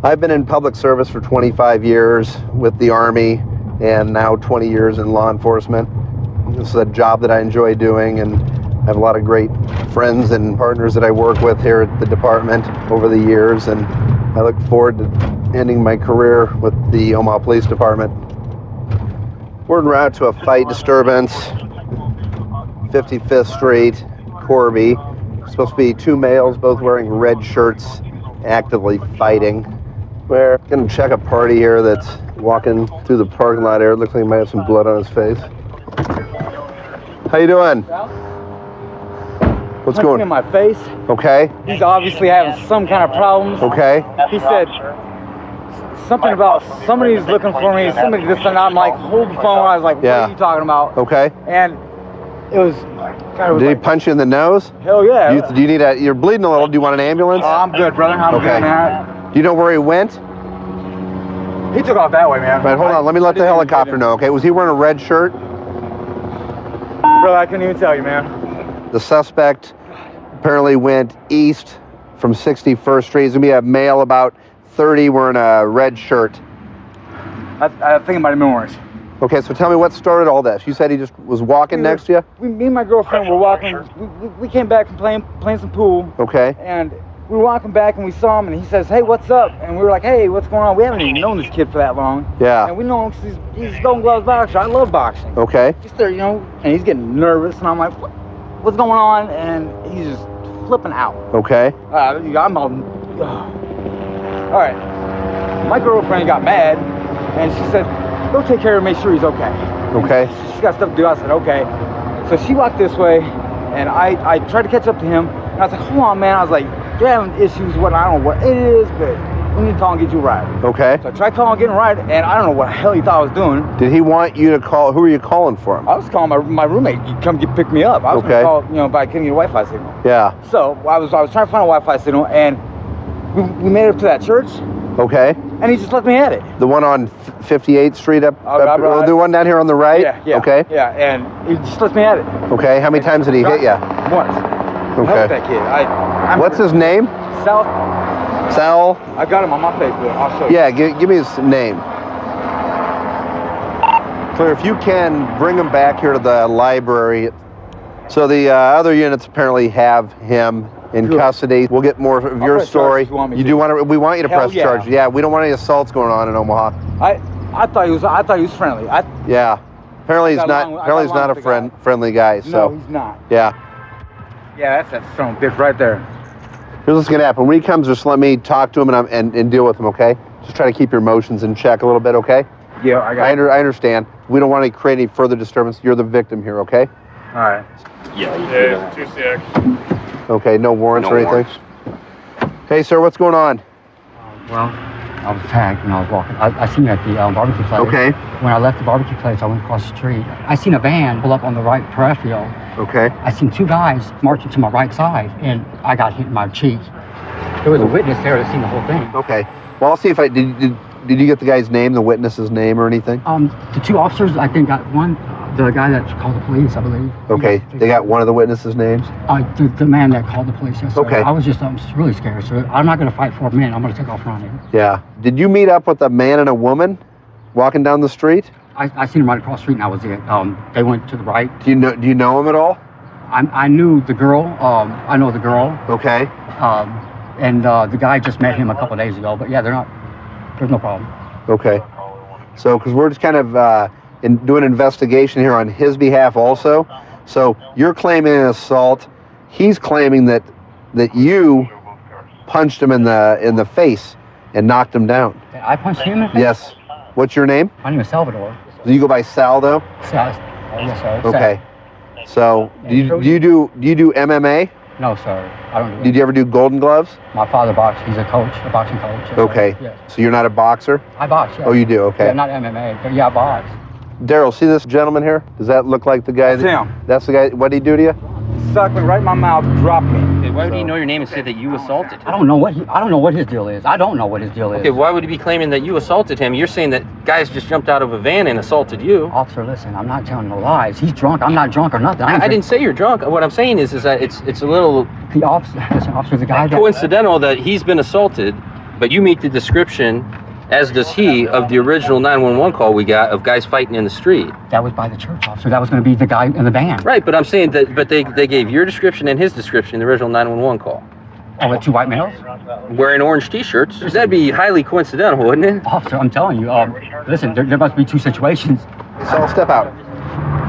I've been in public service for 25 years with the Army and now 20 years in law enforcement. This is a job that I enjoy doing, and I have a lot of great friends and partners that I work with here at the department over the years, and I look forward to ending my career with the Omaha Police Department. We're en route to a fight disturbance, 55th Street, Corby. Supposed to be 2 males, both wearing red shirts, actively fighting. We're going to check a party here that's walking through the parking lot here. It looks like he might have some blood on his face. How you doing? What's going on? In my face. Okay. He's obviously having some kind of problems. Okay. He said something about somebody's looking for me, somebody this and that. I'm like, hold the phone. I was like, what are you talking about? Okay. And it was, God, it was Did like, he punch you in the nose? hell yeah. Do you need you're bleeding a little. Do you want an ambulance? I'm good, brother. I'm good, man. Do you know where he went? He took off that way, man. Right, hold on. Let me let the helicopter know, okay? Was he wearing a red shirt? Brother, I couldn't even tell you, man. The suspect apparently went east from 61st Street. He's going to be a male about 30 wearing a red shirt. I think it might have been orange. Okay, so tell me what started all this. You said he just was walking next to you? Me and my girlfriend were walking. We came back from playing some pool. Okay. And we were walking back and we saw him and he says, hey, what's up? And we were like, hey, what's going on? We haven't even known this kid for that long. Yeah. And we know him because he's a Golden Gloves boxer. I love boxing. Okay. Just there, you know, and he's getting nervous and I'm like, what's going on? And he's just flipping out. Okay. I'm all right. My girlfriend got mad and she said, go take care of him, make sure he's okay. Okay. She's got stuff to do. I said, okay. So she walked this way and I tried to catch up to him. And I was like, hold on, man. I was like, you're having issues with, I don't know what it is, but we need to call and get you a ride. Okay. So I tried calling and getting a ride, and I don't know what the hell he thought I was doing. Did he want you to call? Who were you calling for him? I was calling my roommate. He'd come pick me up. I was going to call, you know, but I couldn't get a Wi-Fi signal. Yeah. So I was trying to find a Wi-Fi signal, and we made it up to that church. Okay. And he just let me at it. The one on 58th Street the one down here on the right? Yeah. Okay. Yeah, and he just let me at it. Okay. How many times did he hit you? Once. Okay. Help that kid. What's his name? Sal. I got him on my Facebook. I'll show you. Yeah, give me his name. Claire, if you can bring him back here to the library. So the other units apparently have him in custody. We'll get more of your story. We want you to press charges. Yeah, we don't want any assaults going on in Omaha. I thought he was friendly. Yeah. Apparently he's not. Apparently he's not a friendly guy. So. No, he's not. Yeah. Yeah, that's that son of a bitch right there. Here's what's gonna happen. When he comes, just let me talk to him and deal with him. Okay. Just try to keep your emotions in check a little bit. Okay. Yeah, I understand. We don't want to create any further disturbance. You're the victim here. Okay. All right. Yeah, 2CX. Okay. No warrants or anything. Hey, sir. What's going on? Well, I was tagged when I was walking. I seen you at the barbecue place. Okay. When I left the barbecue place, I went across the street. I seen a van pull up on the right peripheral. Okay. I seen two guys marching to my right side, and I got hit in my cheek. There was a witness there that seen the whole thing. Okay. Well, I'll see if did you get the guy's name, the witness's name or anything? The two officers, I think, got one. The guy that called the police, I believe. Okay. They got one of the witnesses' names? The man that called the police, yes, sir. Okay. I was just really scared, so I'm not going to fight for a man. I'm going to take off running. Yeah. Did you meet up with a man and a woman walking down the street? I seen them right across the street, and that was it. They went to the right. Do you know him at all? I knew the girl. I know the girl. Okay. And the guy just met him a couple of days ago. But yeah, there's no problem. Okay. So, because we're just kind of doing an investigation here on his behalf also. So you're claiming an assault. He's claiming that you punched him in the face and knocked him down. I punched him in the face? Yes. What's your name? My name is Salvador. Do you go by Sal though? Sal. Yes, sir. Okay. So do you do MMA? No, sir. I don't do it. Did you ever do Golden Gloves? My father boxed. He's a coach, a boxing coach. Yes, okay. Yes. So you're not a boxer? I box, yes. Oh, you do? Okay. Yeah, not MMA, but yeah, I box. Daryl, see this gentleman here? Does that look like the guy? That's him. That's the guy. What did he do to you? Sucked me right in my mouth, dropped me. Okay, why would he know your name and say that you assaulted him? I don't know what his deal is. I don't know what his deal is. Okay, why would he be claiming that you assaulted him? You're saying that guys just jumped out of a van and assaulted you. Officer, listen, I'm not telling no lies. He's drunk. I'm not drunk or nothing. I didn't say you're drunk. What I'm saying is that it's a little the officer, the guy coincidental that he's been assaulted, but you meet the description, as does he, of the original 911 call we got of guys fighting in the street. That was by the church officer. That was going to be the guy in the van. Right, but I'm saying that, but they gave your description and his description in the original 911 call. Oh, the two white males? Wearing orange t-shirts. That'd be highly coincidental, wouldn't it? Officer, I'm telling you, listen, there must be two situations. So I'll step out.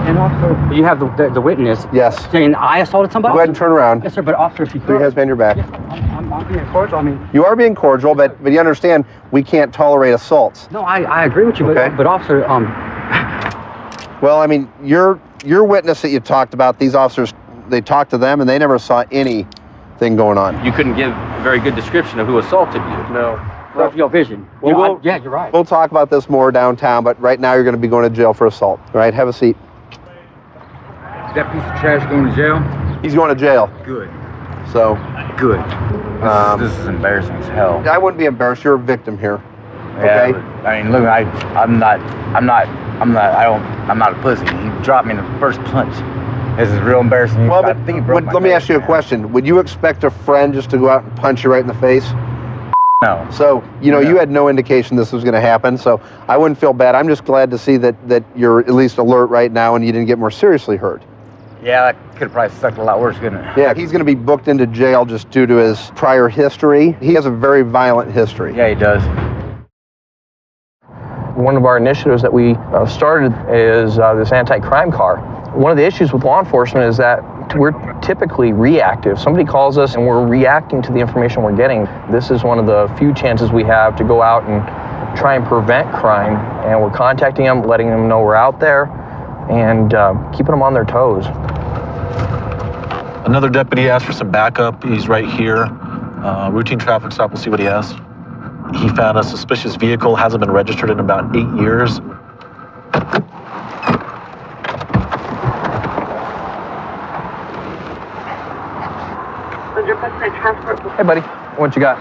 And officer, you have the witness. Yes. Saying I assaulted somebody? Go ahead and turn around. Yes, sir, but officer, if you could. Put your hands behind your back. Yes, I'm being cordial. I mean. You are being cordial, but you understand we can't tolerate assaults. No, I agree with you, okay. but officer, Well, I mean, your witness that you talked about, these officers, they talked to them and they never saw anything going on. You couldn't give a very good description of who assaulted you. No. Well, if you go fishing. Well, You know, yeah, you're right. We'll talk about this more downtown, but right now you're going to be going to jail for assault. All right, have a seat. Is that piece of trash going to jail? He's going to jail. Good. So. Good. This is embarrassing as hell. I wouldn't be embarrassed. You're a victim here. Yeah, Okay. but, I mean, look, I'm not a pussy. He dropped me in the first punch. This is real embarrassing. Well, I think he broke my let me nose. ask you a question. Would you expect a friend just to go out and punch you right in the face? No. So, you know, you had no indication this was going to happen, so I wouldn't feel bad. I'm just glad to see that you're at least alert right now and you didn't get more seriously hurt. Yeah, that could have probably sucked a lot worse, couldn't it? Yeah, he's going to be booked into jail just due to his prior history. He has a very violent history. Yeah, he does. One of our initiatives that we started is this anti-crime car. One of the issues with law enforcement is that we're typically reactive. Somebody calls us and we're reacting to the information we're getting. This is one of the few chances we have to go out and try and prevent crime. And we're contacting them, letting them know we're out there, and keeping them on their toes. Another deputy asked for some backup. He's right here. Routine traffic stop. We'll see what he has. He found a suspicious vehicle. Hasn't been registered in about 8 years. Hey, buddy. What you got?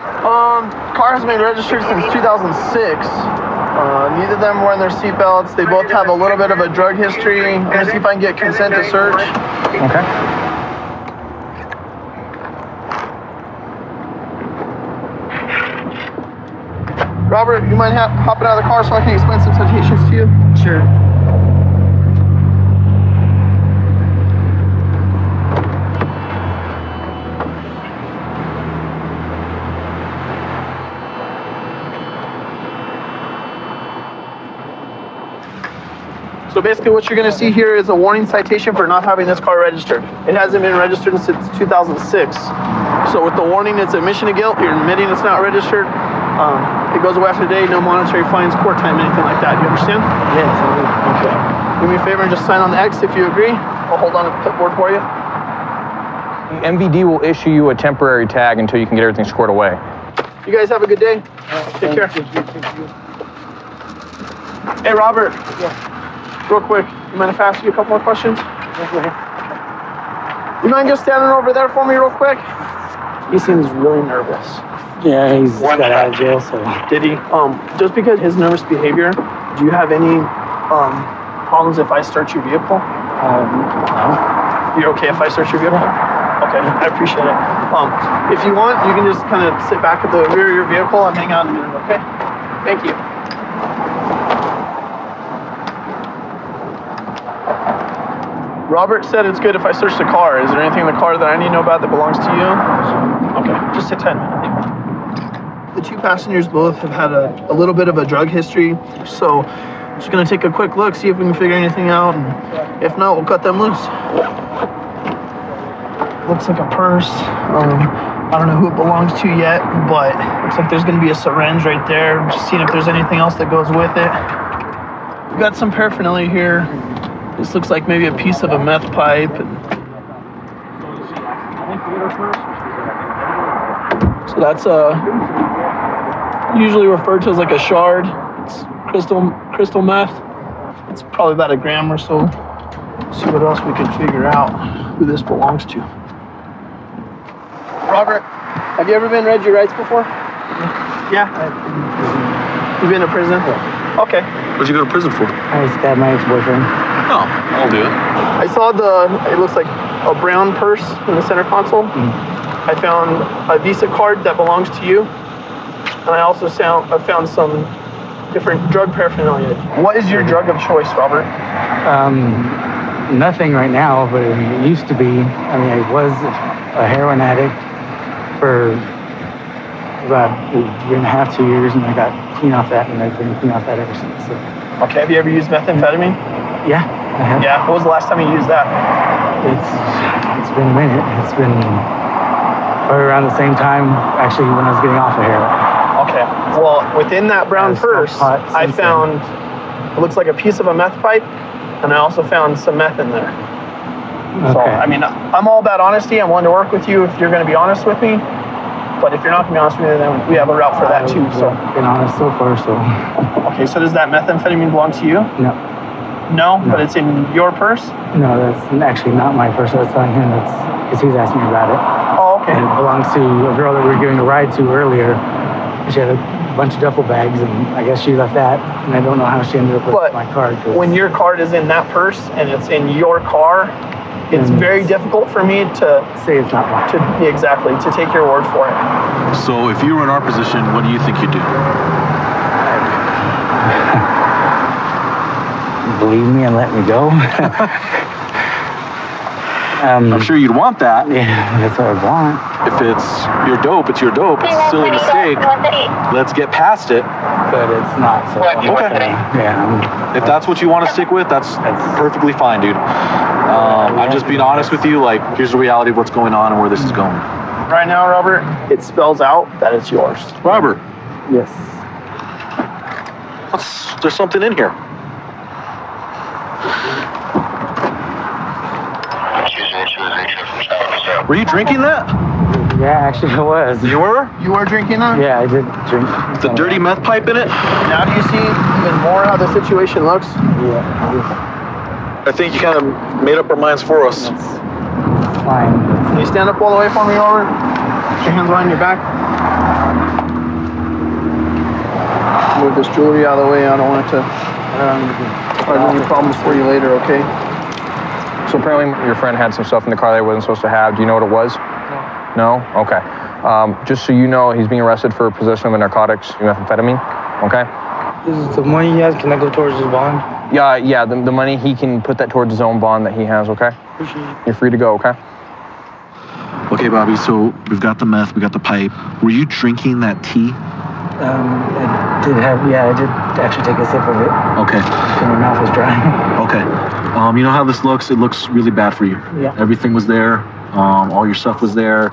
Car has been registered since 2006. Neither of them were in their seatbelts. They both have a little bit of a drug history. I'm gonna see if I can get consent to search. Okay. Robert, you mind hopping out of the car so I can explain some citations to you? Sure. So basically what you're going to see here is a warning citation for not having this car registered. It hasn't been registered since 2006. So with the warning, it's admission of guilt. You're admitting it's not registered. It goes away after the day, no monetary fines, court time, anything like that. You understand? Yes, I do. Okay. Do me a favor and just sign on the X if you agree. I'll hold on to the clipboard for you. MVD will issue you a temporary tag until you can get everything squared away. You guys have a good day. Take care. Hey, Robert. Real quick, you mind if I ask you a couple more questions? You mind just standing over there for me real quick? He seems really nervous. Yeah, he's got out of jail, so. Did he? Just because his nervous behavior, do you have any problems if I search your vehicle? No. You're okay if I search your vehicle? Okay, I appreciate it. If you want, you can just kind of sit back at the rear of your vehicle and hang out a minute, okay? Thank you. Robert said it's good if I search the car. Is there anything in the car that I need to know about that belongs to you? Okay, just sit tight. The two passengers both have had a little bit of a drug history, so I'm just gonna take a quick look, see if we can figure anything out, and if not, we'll cut them loose. Looks like a purse. I don't know who it belongs to yet, but looks like there's gonna be a syringe right there. I'm just seeing if there's anything else that goes with it. We've got some paraphernalia here. This looks like maybe a piece of a meth pipe. So that's usually referred to as like a shard. It's crystal meth. It's probably about 1 gram or so. Let's see what else we can figure out who this belongs to. Robert, have you ever been read your rights before? Yeah. You've been to prison? Okay. What'd you go to prison for? I stabbed my ex-boyfriend. Oh, I'll do it. I saw it looks like a brown purse in the center console. I found a Visa card that belongs to you. And I also found some different drug paraphernalia. What is your drug of choice, Robert? Nothing right now, but it used to be. I mean, I was a heroin addict for about 1.5 to 2 years, and I got clean off that, and I've been clean off that ever since. So. Okay, have you ever used methamphetamine? Yeah, I have. Yeah, when was the last time you used that? It's been a minute. It's been probably around the same time, actually, when I was getting off of heroin. Okay, well, within that brown purse, I found, it looks like a piece of a meth pipe, and I also found some meth in there. Okay. So, I mean, I'm all about honesty. I'm willing to work with you if you're going to be honest with me. But if you're not going to be honest with me, then we have a route for that too. So. Been honest so far, so. Okay, so does that methamphetamine belong to you? No. No, but it's in your purse? No, that's actually not my purse. I was telling him that's because he's asking me about it. Oh, okay. And it belongs to a girl that we were giving a ride to earlier. She had a bunch of duffel bags, and I guess she left that. And I don't know how she ended up with my card. When your card is in that purse and it's in your car, it's very difficult for me to say it's not mine. Exactly, to take your word for it. So if you were in our position, what do you think you'd do? Believe me and let me go. I'm sure you'd want that. Yeah, that's what I want. If it's your dope, it's your dope. It's a silly mistake. Let's get past it. But it's not. So okay. Yeah. If that's what you want to stick with, that's perfectly fine, dude. I'm just being honest with you. Like, here's the reality of what's going on and where this is going. Right now, Robert, it spells out that it's yours. Robert. Yes. There's something in here. Were you drinking that? Yeah, actually I was. You were? You were drinking that? Yeah, I did drink. The dirty meth pipe in it? Now do you see even more how the situation looks? Yeah. I think you kind of made up our minds for us. That's fine. Can you stand up all the way for me, Robert? Put your hands behind your back. Move this jewelry out of the way. I don't want it to cause any problems for you later, okay? So apparently your friend had some stuff in the car that he wasn't supposed to have. Do you know what it was? No? Okay. Just so you know, he's being arrested for possession of narcotics, methamphetamine. Okay? Is the money he has, can that go towards his bond? Yeah, the money, he can put that towards his own bond that he has, okay? Appreciate it. You're free to go, okay? Okay, Bobby, so we've got the meth, we got the pipe. Were you drinking that tea? I did actually take a sip of it. Okay. My mouth was dry. Okay. You know how this looks? It looks really bad for you. Yeah. Everything was there. All your stuff was there.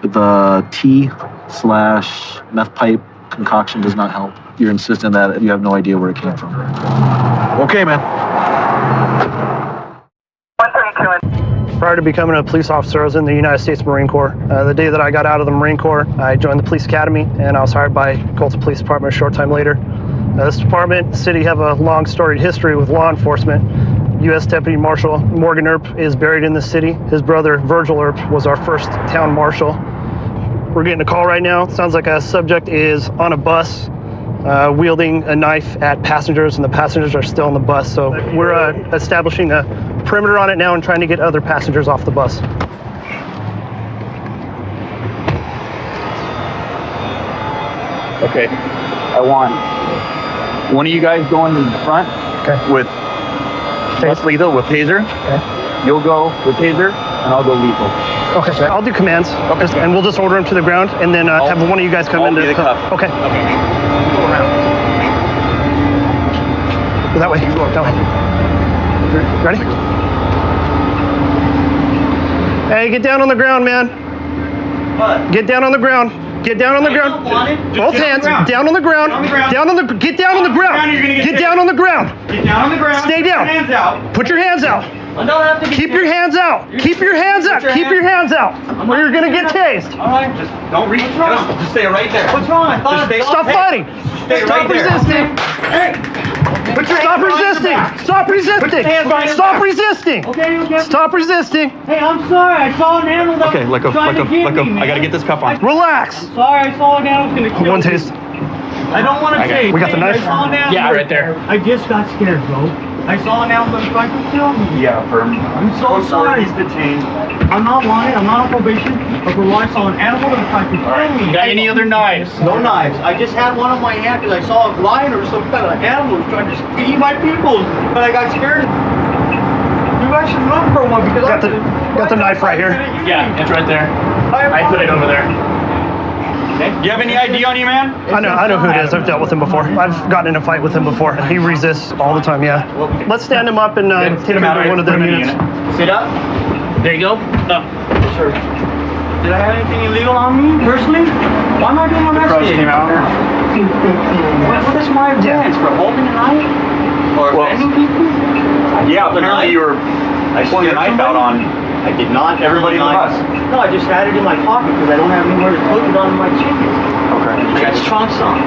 The tea/meth pipe concoction does not help. You're insisting that you have no idea where it came from. Okay, man. Prior to becoming a police officer, I was in the United States Marine Corps. The day that I got out of the Marine Corps, I joined the police academy, and I was hired by Colton Police Department a short time later. This department, city, have a long storied history with law enforcement. U.S. Deputy Marshal Morgan Earp is buried in the city. His brother, Virgil Earp, was our first town marshal. We're getting a call right now. Sounds like a subject is on a bus, wielding a knife at passengers, and the passengers are still on the bus. So we're establishing a perimeter on it now and trying to get other passengers off the bus. Okay, I want one of you guys going in the front with less lethal, with taser. Okay. You'll go with taser, and I'll go lethal. Okay, so I'll do commands, and we'll just order him to the ground, and then have one of you guys come in. Be the cuff. Okay. Go around. Go that way. That way. Ready? Hey, get down on the ground, man. What? Get down on the ground. Get down on the ground. Both hands. Down on the ground. Down on the. Get down on the ground. Get down on the ground. Get down on the ground. Stay down. Put your hands out. Put your hands out. I don't have to Keep your hands out. Keep your hands out. Keep your hands out. Or you're gonna get tased. All right, just don't reach. Just stay right there. What's wrong? I thought Stop fighting. Stop resisting. Hey. Stop resisting. Stop resisting. Stop resisting. Okay. Stop resisting. Hey, I'm sorry. I saw an animal that was trying to get me, I gotta get this cuff on. Relax. I'm sorry. I saw an animal was gonna kill One me. taste. I don't want to say. We got the knife? I saw an animal. Yeah, right there. I just got scared, bro. I saw an animal that was trying to kill me. Yeah, firm. I'm so sorry. He's detained. I'm not lying. I'm not on probation. But for I saw an animal that was trying to kill me. Got any other knives? No knives. I just had one on my hand because I saw a lion or some kind of animal was trying to eat my people. But I got scared. You guys should run for one because Got the knife right here. Yeah, it's right there. I put it over there. Okay. You have any ID on you, man? I know who it is. I've dealt with him before. I've gotten in a fight with him before. He resists all the time, yeah. Let's stand him up and take him out of one of their units. Sit up. There you go. Up. Sure. Did I have anything illegal on me, personally? Why am I being arrested? Came out. What is my offense? For holding a knife? Or offending people? Yeah, apparently you were pulling a knife out on I did not. Everybody in the bus? No, I just had it in my pocket because I don't have anywhere to put it on my chicken. Okay. I got trunks on.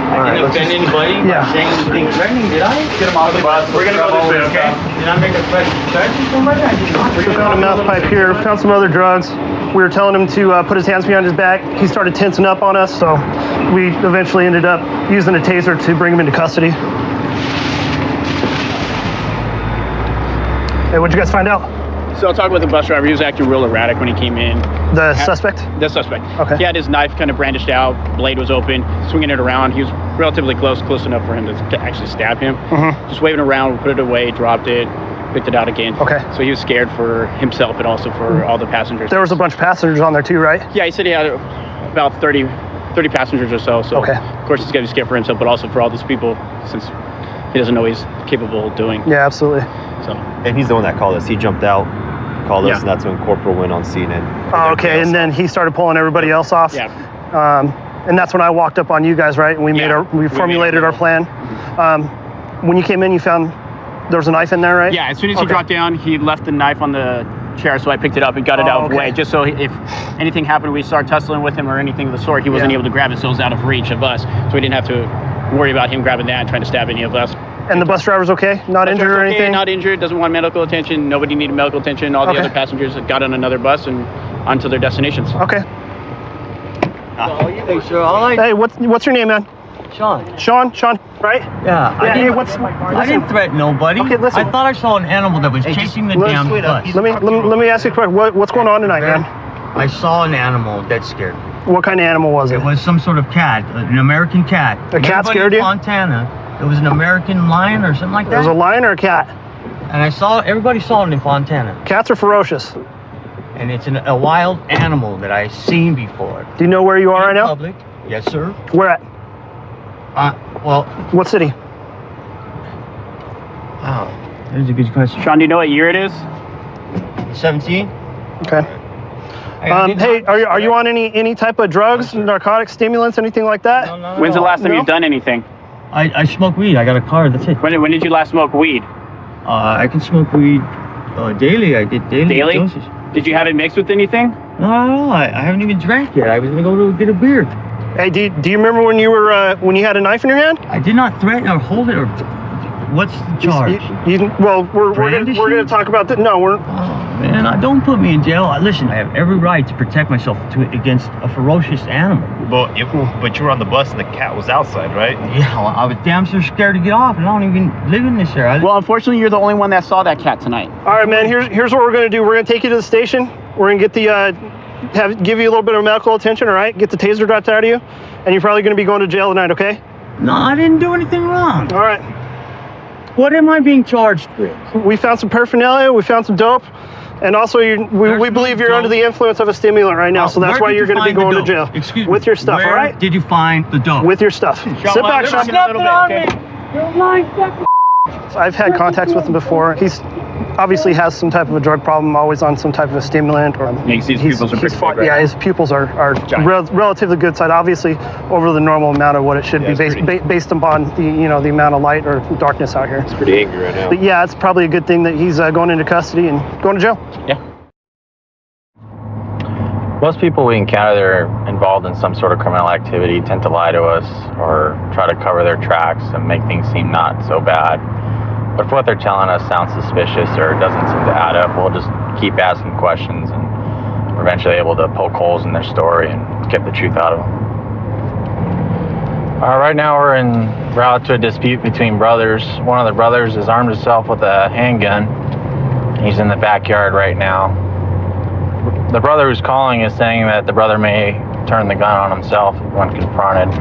I didn't offend anybody by saying anything threatening, did I? Get him off the bus. We're gonna go this way, okay? Did I make a threat to somebody? I did not. We found a mouth pipe here, found some other drugs. We were telling him to put his hands behind his back. He started tensing up on us, so we eventually ended up using a taser to bring him into custody. Hey, what'd you guys find out? So I'll talk about the bus driver. He was acting real erratic when he came in. The suspect? The suspect. Okay. He had his knife kind of brandished out, blade was open, swinging it around. He was relatively close enough for him to actually stab him. Just waving around, put it away, dropped it, picked it out again. Okay. So he was scared for himself and also for all the passengers. There was a bunch of passengers on there too, right? Yeah, he said he had about 30 passengers or so. So okay. Of course he's got to be scared for himself, but also for all these people since he doesn't know what he's capable of doing. Yeah, absolutely. So. And he's the one that called us. He jumped out, called us, and that's when Corporal went on scene. Oh, okay, and then he started pulling everybody else off. Yeah. And that's when I walked up on you guys, right? And we formulated our plan. When you came in, you found there was a knife in there, right? Yeah, as soon as he dropped down, he left the knife on the chair, so I picked it up and got it out of the way, just so if anything happened, we start tussling with him or anything of the sort, he wasn't able to grab it, so it was out of reach of us, so we didn't have to worry about him grabbing that and trying to stab any of us. And the bus driver's okay? Not injured or anything? Not injured, doesn't want medical attention, nobody needed medical attention, all the other passengers got on another bus and onto their destinations. Okay. Hey, sir, hey, what's your name, man? Sean. Sean, right? Yeah. I didn't threaten nobody. Okay, listen. I thought I saw an animal that was chasing the damn bus. Let me ask you a question. What's going on tonight, man? I saw an animal that scared me. What kind of animal was it? It was some sort of cat, an American cat. A cat scared you? Montana. It was an American lion or something like that. It was a lion or a cat? And everybody saw it in Fontana. Cats are ferocious. And it's a wild animal that I've seen before. Do you know where you are right now? Public. Yes, sir. Where at? Well. What city? Wow, that's a good question. Sean, do you know what year it is? 17. Okay. Hey, are you on any type of drugs, narcotics, stimulants, anything like that? No. When's the last time you've done anything? I smoke weed. I got a car. That's it. When did you last smoke weed? I can smoke weed daily. I did daily doses. Did you have it mixed with anything? No, I haven't even drank yet. I was gonna go to get a beer. Hey, do you remember when you were when you had a knife in your hand? I did not threaten or hold it or. What's the charge? We're gonna talk about that. No, we're. Oh man, don't put me in jail. Listen, I have every right to protect myself against a ferocious animal. But you were on the bus and the cat was outside, right? Yeah, well, I was damn sure scared to get off, and I don't even live in this area. Well, unfortunately, you're the only one that saw that cat tonight. All right, man. Here's what we're gonna do. We're gonna take you to the station. We're gonna get give you a little bit of medical attention. All right, get the taser dropped out of you, and you're probably gonna be going to jail tonight. Okay? No, I didn't do anything wrong. All right. What am I being charged with? We found some paraphernalia. We found some dope. And also, we believe you're under the influence of a stimulant right now, so that's why you're going to be going to jail. Excuse me. With your stuff, all right? Did you find the dope? With your stuff. Sit back, Sean. You're lying. I've had contacts with him before. He's obviously has some type of a drug problem, always on some type of a stimulant. Or his pupils are pretty big, right? Yeah, his pupils are relatively good side, obviously over the normal amount of what it should be based upon the amount of light or darkness out here. It's pretty angry right now. But yeah, it's probably a good thing that he's going into custody and going to jail. Yeah. Most people we encounter that are involved in some sort of criminal activity tend to lie to us or try to cover their tracks and make things seem not so bad. But if what they're telling us sounds suspicious or doesn't seem to add up, we'll just keep asking questions and we're eventually able to poke holes in their story and get the truth out of them. Right now we're en route to a dispute between brothers. One of the brothers has armed himself with a handgun. He's in the backyard right now. The brother who's calling is saying that the brother may turn the gun on himself when confronted.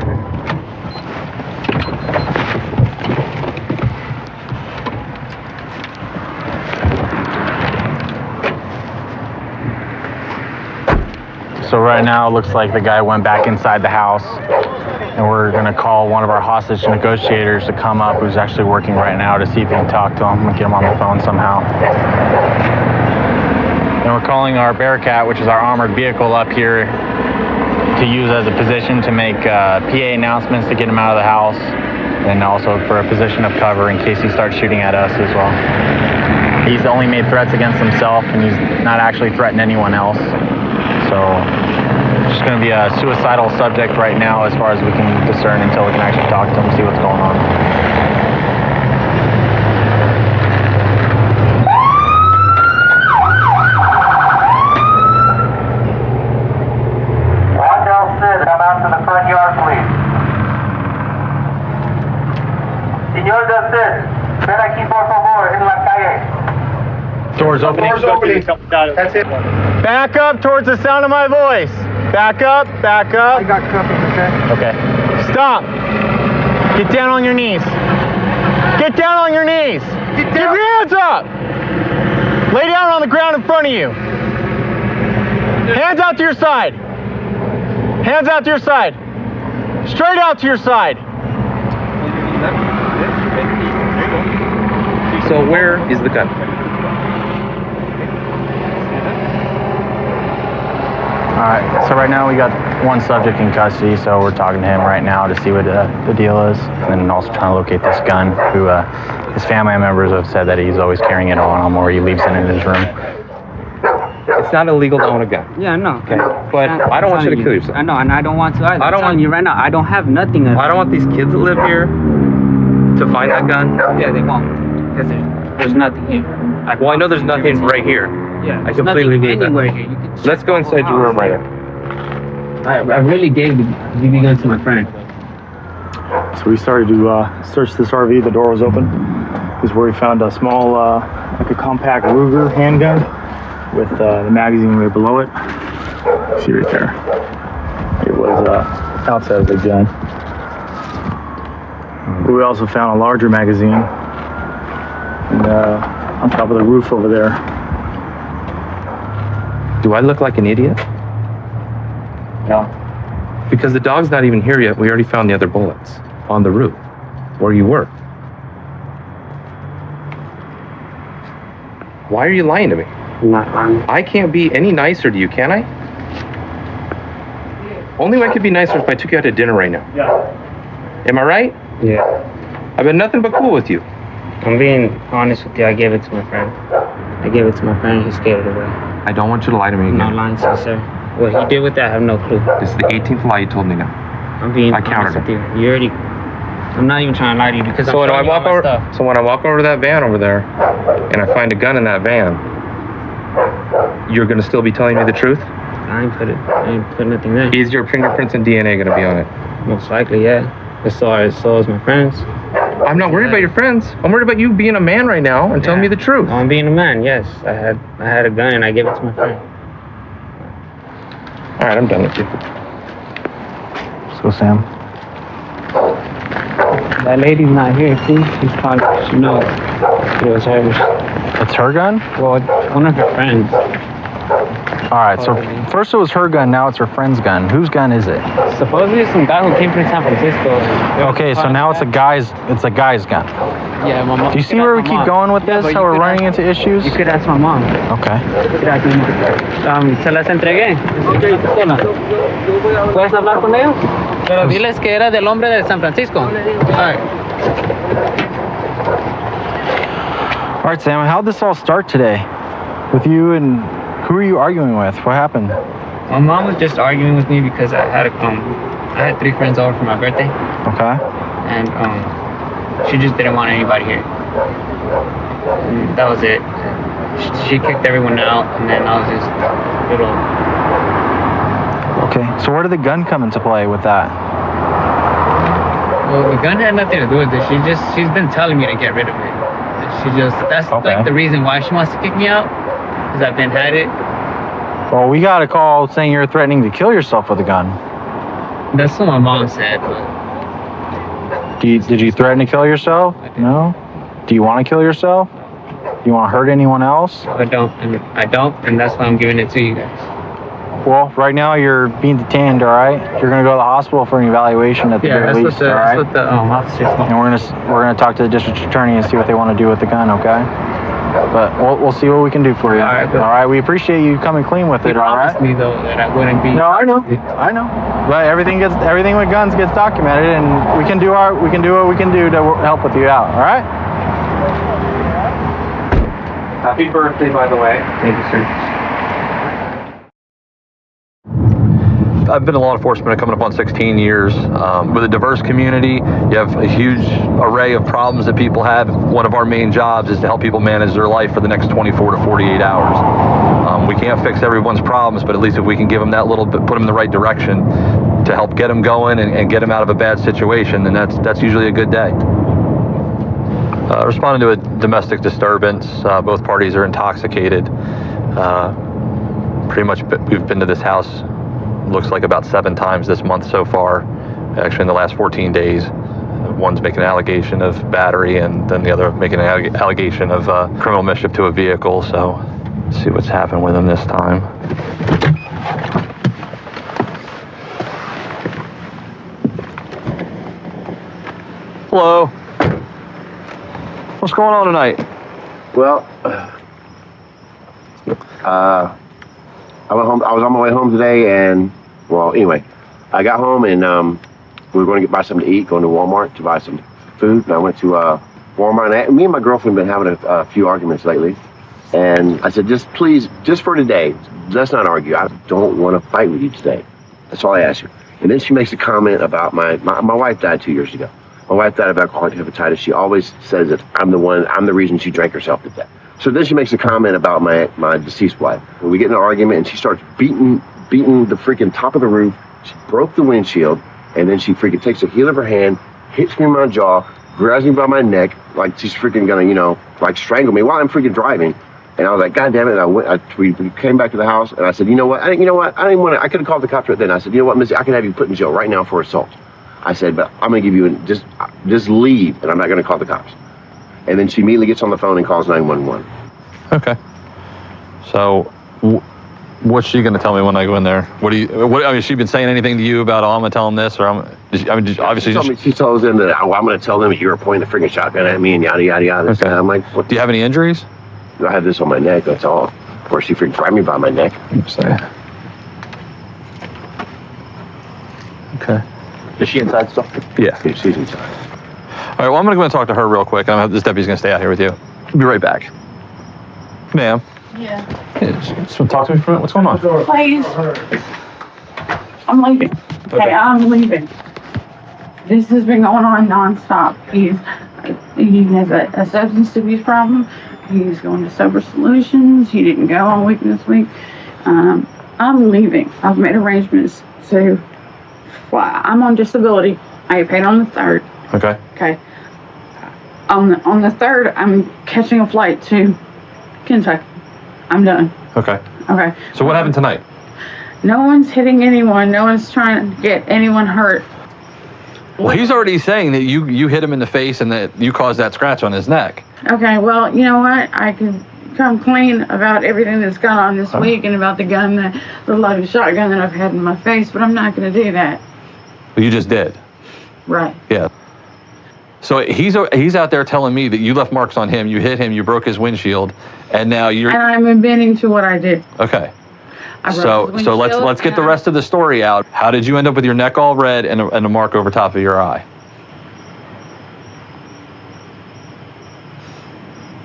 So right now it looks like the guy went back inside the house and we're gonna call one of our hostage negotiators to come up who's actually working right now to see if we can talk to him and get him on the phone somehow. And we're calling our Bearcat, which is our armored vehicle up here, to use as a position to make PA announcements to get him out of the house, and also for a position of cover in case he starts shooting at us as well. he's only made threats against himself, and he's not actually threatened anyone else. So it's just going to be a suicidal subject right now as far as we can discern until we can actually talk to him and see what's going on. Come out to the front yard, please. Señor Del Cid, ven aquí por favor en la calle. Doors opening. Doors opening. That's it. Back up towards the sound of my voice. Back up, back up. I got cuffing, okay? Okay. Stop. Get down on your knees. Get down on your knees. Get your hands up. Lay down on the ground in front of you. Hands out to your side. Hands out to your side. Straight out to your side. So where is the gun? Alright, so right now we got one subject in custody, so we're talking to him right now to see what the deal is, and then also trying to locate this gun, who his family members have said that he's always carrying it on him or he leaves it in his room. It's not illegal to own a gun. Yeah, no. Okay, but I don't want you to kill yourself. I know, and I don't want to either. I don't want you right now. I don't have nothing. I don't want these kids that live here to find that gun. Yeah, they won't. Because there's nothing here. Well, I know there's nothing right here. Yeah, I completely nothing get that. anywhere here. Let's go inside your room right now. I really gave the BB gun to my friend. So we started to search this RV. The door was open. This is where we found a small, like a compact Ruger handgun with the magazine right below it. See right there. It was outside of the gun. We also found a larger magazine and, on top of the roof over there. Do I look like an idiot? No. Because the dog's not even here yet. We already found the other bullets on the roof where you were. Why are you lying to me? I can't be any nicer to you, can I? Only way I could be nicer if I took you out to dinner right now. Yeah. Am I right? Yeah. I've been nothing but cool with you. I'm being honest with you. I gave it to my friend. I gave it to my friend. He scared it away. I don't want you to lie to me again. I'm not lying to you, sir. What he did with that, I have no clue. This is the 18th lie you told me now. I'm being I counted honest with you. You already. I'm not even trying to lie to you because So I'm when I showing you all walk my over, stuff. so when I walk over to that van over there, and I find a gun in that van, you're gonna still be telling me the truth? I ain't put nothing there. Is your fingerprints and DNA gonna be on it? Most likely, yeah. So is my friends. I'm not worried about your friends. I'm worried about you being a man right now and telling me the truth. I'm being a man. Yes, I had a gun and I gave it to my friend. All right, I'm done with you. Let's go, Sam. That lady's not here. See, she's probably she knows it was hers. It's her gun? Well, one of her friends. Alright, so first it was her gun, now it's her friend's gun. Whose gun is it? Supposedly some guy who came from San Francisco. Okay, so now it's a guy's gun. Yeah, my mom. Do you see where we keep going with this? How we're running into issues? You could ask my mom. Okay. You could ask my mom. Se las entregué. ¿Puedes hablar con ellos? Pero diles que era del hombre de San Francisco. Alright. Alright, Sam, how'd this all start today? With you and who are you arguing with? What happened? My mom was just arguing with me because I had 3 friends over for my birthday. Okay. And she just didn't want anybody here. And that was it. She kicked everyone out, and then I was just a little. Okay, so where did the gun come into play with that? Well, the gun had nothing to do with it. She's been telling me to get rid of it. That's like the reason why she wants to kick me out, because I've been had it. Well, we got a call saying you're threatening to kill yourself with a gun. That's what my mom said. But Did you threaten to kill yourself? No? Do you want to kill yourself? Do you want to hurt anyone else? I don't, and that's why I'm giving it to you guys. Well, right now you're being detained, all right? You're going to go to the hospital for an evaluation at the very least, all right? That's what the officer told me. And we're gonna talk to the district attorney and see what they want to do with the gun, okay? But we'll see what we can do for you. All right, we appreciate you coming clean with it, all right? He promised me though that I wouldn't be. No, I know. But everything with guns gets documented, and we can do what we can do to help with you out, all right? Happy birthday, by the way. Thank you, sir. I've been in law enforcement coming up on 16 years. With a diverse community, you have a huge array of problems that people have. One of our main jobs is to help people manage their life for the next 24 to 48 hours. We can't fix everyone's problems, but at least if we can give them that little bit, put them in the right direction to help get them going and get them out of a bad situation, then that's usually a good day. Responding to a domestic disturbance, both parties are intoxicated. Pretty much we've been to this house, looks like about 7 times this month so far, actually in the last 14 days. One's making an allegation of battery and then the other making an allegation of criminal mischief to a vehicle. So let's see what's happened with him this time. Hello. What's going on tonight? Well, I went home. I was on my way home today, and well, anyway, I got home and we were going to buy something to eat. Going to Walmart to buy some food, and I went to Walmart. And me and my girlfriend have been having a few arguments lately, and I said, just please, just for today, let's not argue. I don't want to fight with you today. That's all I asked her. And then she makes a comment about my wife died 2 years ago. My wife died of alcoholic hepatitis. She always says that I'm the reason she drank herself to death. So then she makes a comment about my deceased wife. We get in an argument and she starts beating the freaking top of the roof. She broke the windshield, and then she freaking takes the heel of her hand, hits me in my jaw, grabs me by my neck, like she's freaking gonna, like strangle me while I'm freaking driving. And I was like, God damn it. We came back to the house and I said, I could have called the cops right then. I said, you know what, Missy, I could have you put in jail right now for assault. I said, but I'm gonna give you just leave, and I'm not gonna call the cops. And then she immediately gets on the phone and calls 911. Okay. So, what's she gonna tell me when I go in there? Has she been saying anything to you about, I'm gonna tell them this, or obviously she told them that I'm gonna tell them that you were pointing a freaking shotgun at me and yada yada yada. Okay. And I'm like, what? Do you have any injuries? I have this on my neck. That's all. Of course, she freaking grabbed me by my neck. Okay. Is she inside still? Yeah. She's inside. All right, well, I'm going to go and talk to her real quick. This deputy's going to stay out here with you. I'll be right back. Ma'am. Yeah. Just want to talk to me for a minute? What's going on? Please. I'm leaving. Okay. Hey, I'm leaving. This has been going on nonstop. He has a substance abuse problem. He's going to Sober Solutions. He didn't go all week this week. I'm leaving. I've made arrangements to fly. I'm on disability. I get paid on the 3rd. Okay. Okay. On the 3rd, I'm catching a flight to Kentucky. I'm done. Okay. Okay. So what happened tonight? No one's hitting anyone. No one's trying to get anyone hurt. Well, he's already saying that you hit him in the face and that you caused that scratch on his neck. Okay, well, you know what? I can come clean about everything that's gone on this week and about the loaded shotgun that I've had in my face, but I'm not going to do that. Well, you just did. Right. Yeah. So he's out there telling me that you left marks on him, you hit him, you broke his windshield, and now you're... And I'm admitting to what I did. Okay. So let's get the rest of the story out. How did you end up with your neck all red and a mark over top of your eye?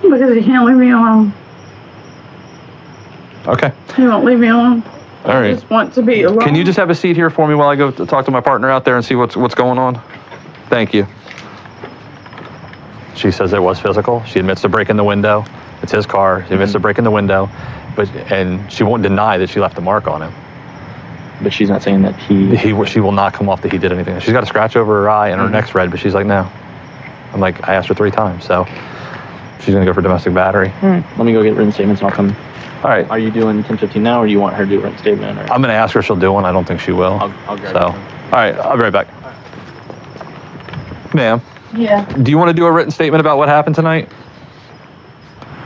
Because he can't leave me alone. Okay. He won't leave me alone. All right. I just want to be alone. Can you just have a seat here for me while I go to talk to my partner out there and see what's going on? Thank you. She says it was physical. She admits to breaking the window. It's his car. She admits to breaking the window, and she won't deny that she left a mark on him. But she's not saying that she will not come off that he did anything. She's got a scratch over her eye and her neck's red, but she's like, no. I'm like, I asked her 3 times, so she's gonna go for domestic battery. All right. Let me go get written statements and I'll come. All right. Are you doing 1015 now, or do you want her to do a written statement? Or? I'm gonna ask her if she'll do one. I don't think she will. I'll grab so. it. All right, I'll be right back. Ma'am, Yeah. do you want to do a written statement about what happened tonight?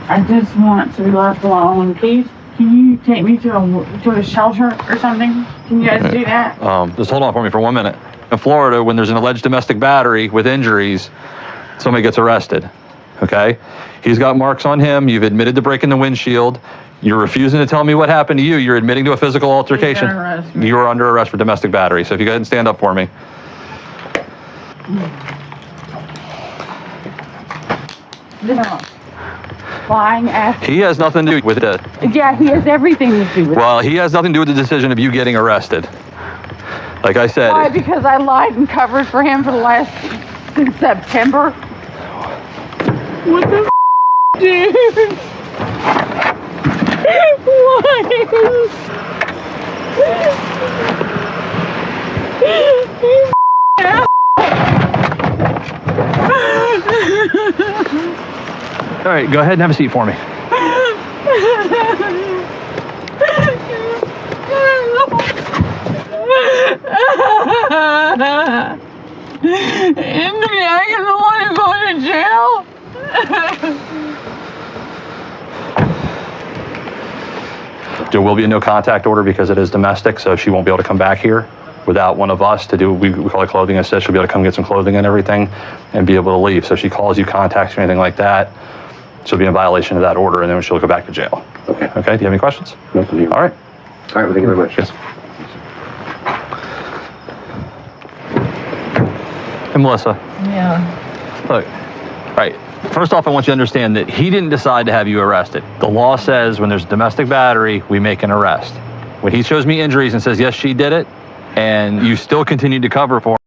I just want to be left alone. Can you take me to a shelter or something? Can you guys do that? Just hold on for me for 1 minute. In Florida, when there's an alleged domestic battery with injuries, somebody gets arrested, okay? He's got marks on him. You've admitted to breaking the windshield. You're refusing to tell me what happened to you. You're admitting to a physical altercation. You are under arrest for domestic battery. So if you go ahead and stand up for me. No. lying ass. He has nothing to do with it. Yeah, he has everything to do with it. Well, he has nothing to do with the decision of you getting arrested. Like I said. Why? Because I lied and covered for him for the last, since September? What the dude? All right, go ahead and have a seat for me. Anthony, I don't want to go to jail. There will be a no contact order because it is domestic, so she won't be able to come back here without one of us to do, we call it clothing assist. She'll be able to come get some clothing and everything and be able to leave. So if she calls you, contacts you, anything like that, she'll be in violation of that order, and then she'll go back to jail. Okay. Okay, do you have any questions? Nothing. All right. All right, well, thank you very much. Yes. Hey, Melissa. Yeah. Look, all right. First off, I want you to understand that he didn't decide to have you arrested. The law says when there's domestic battery, we make an arrest. When he shows me injuries and says, yes, she did it, and you still continue to cover for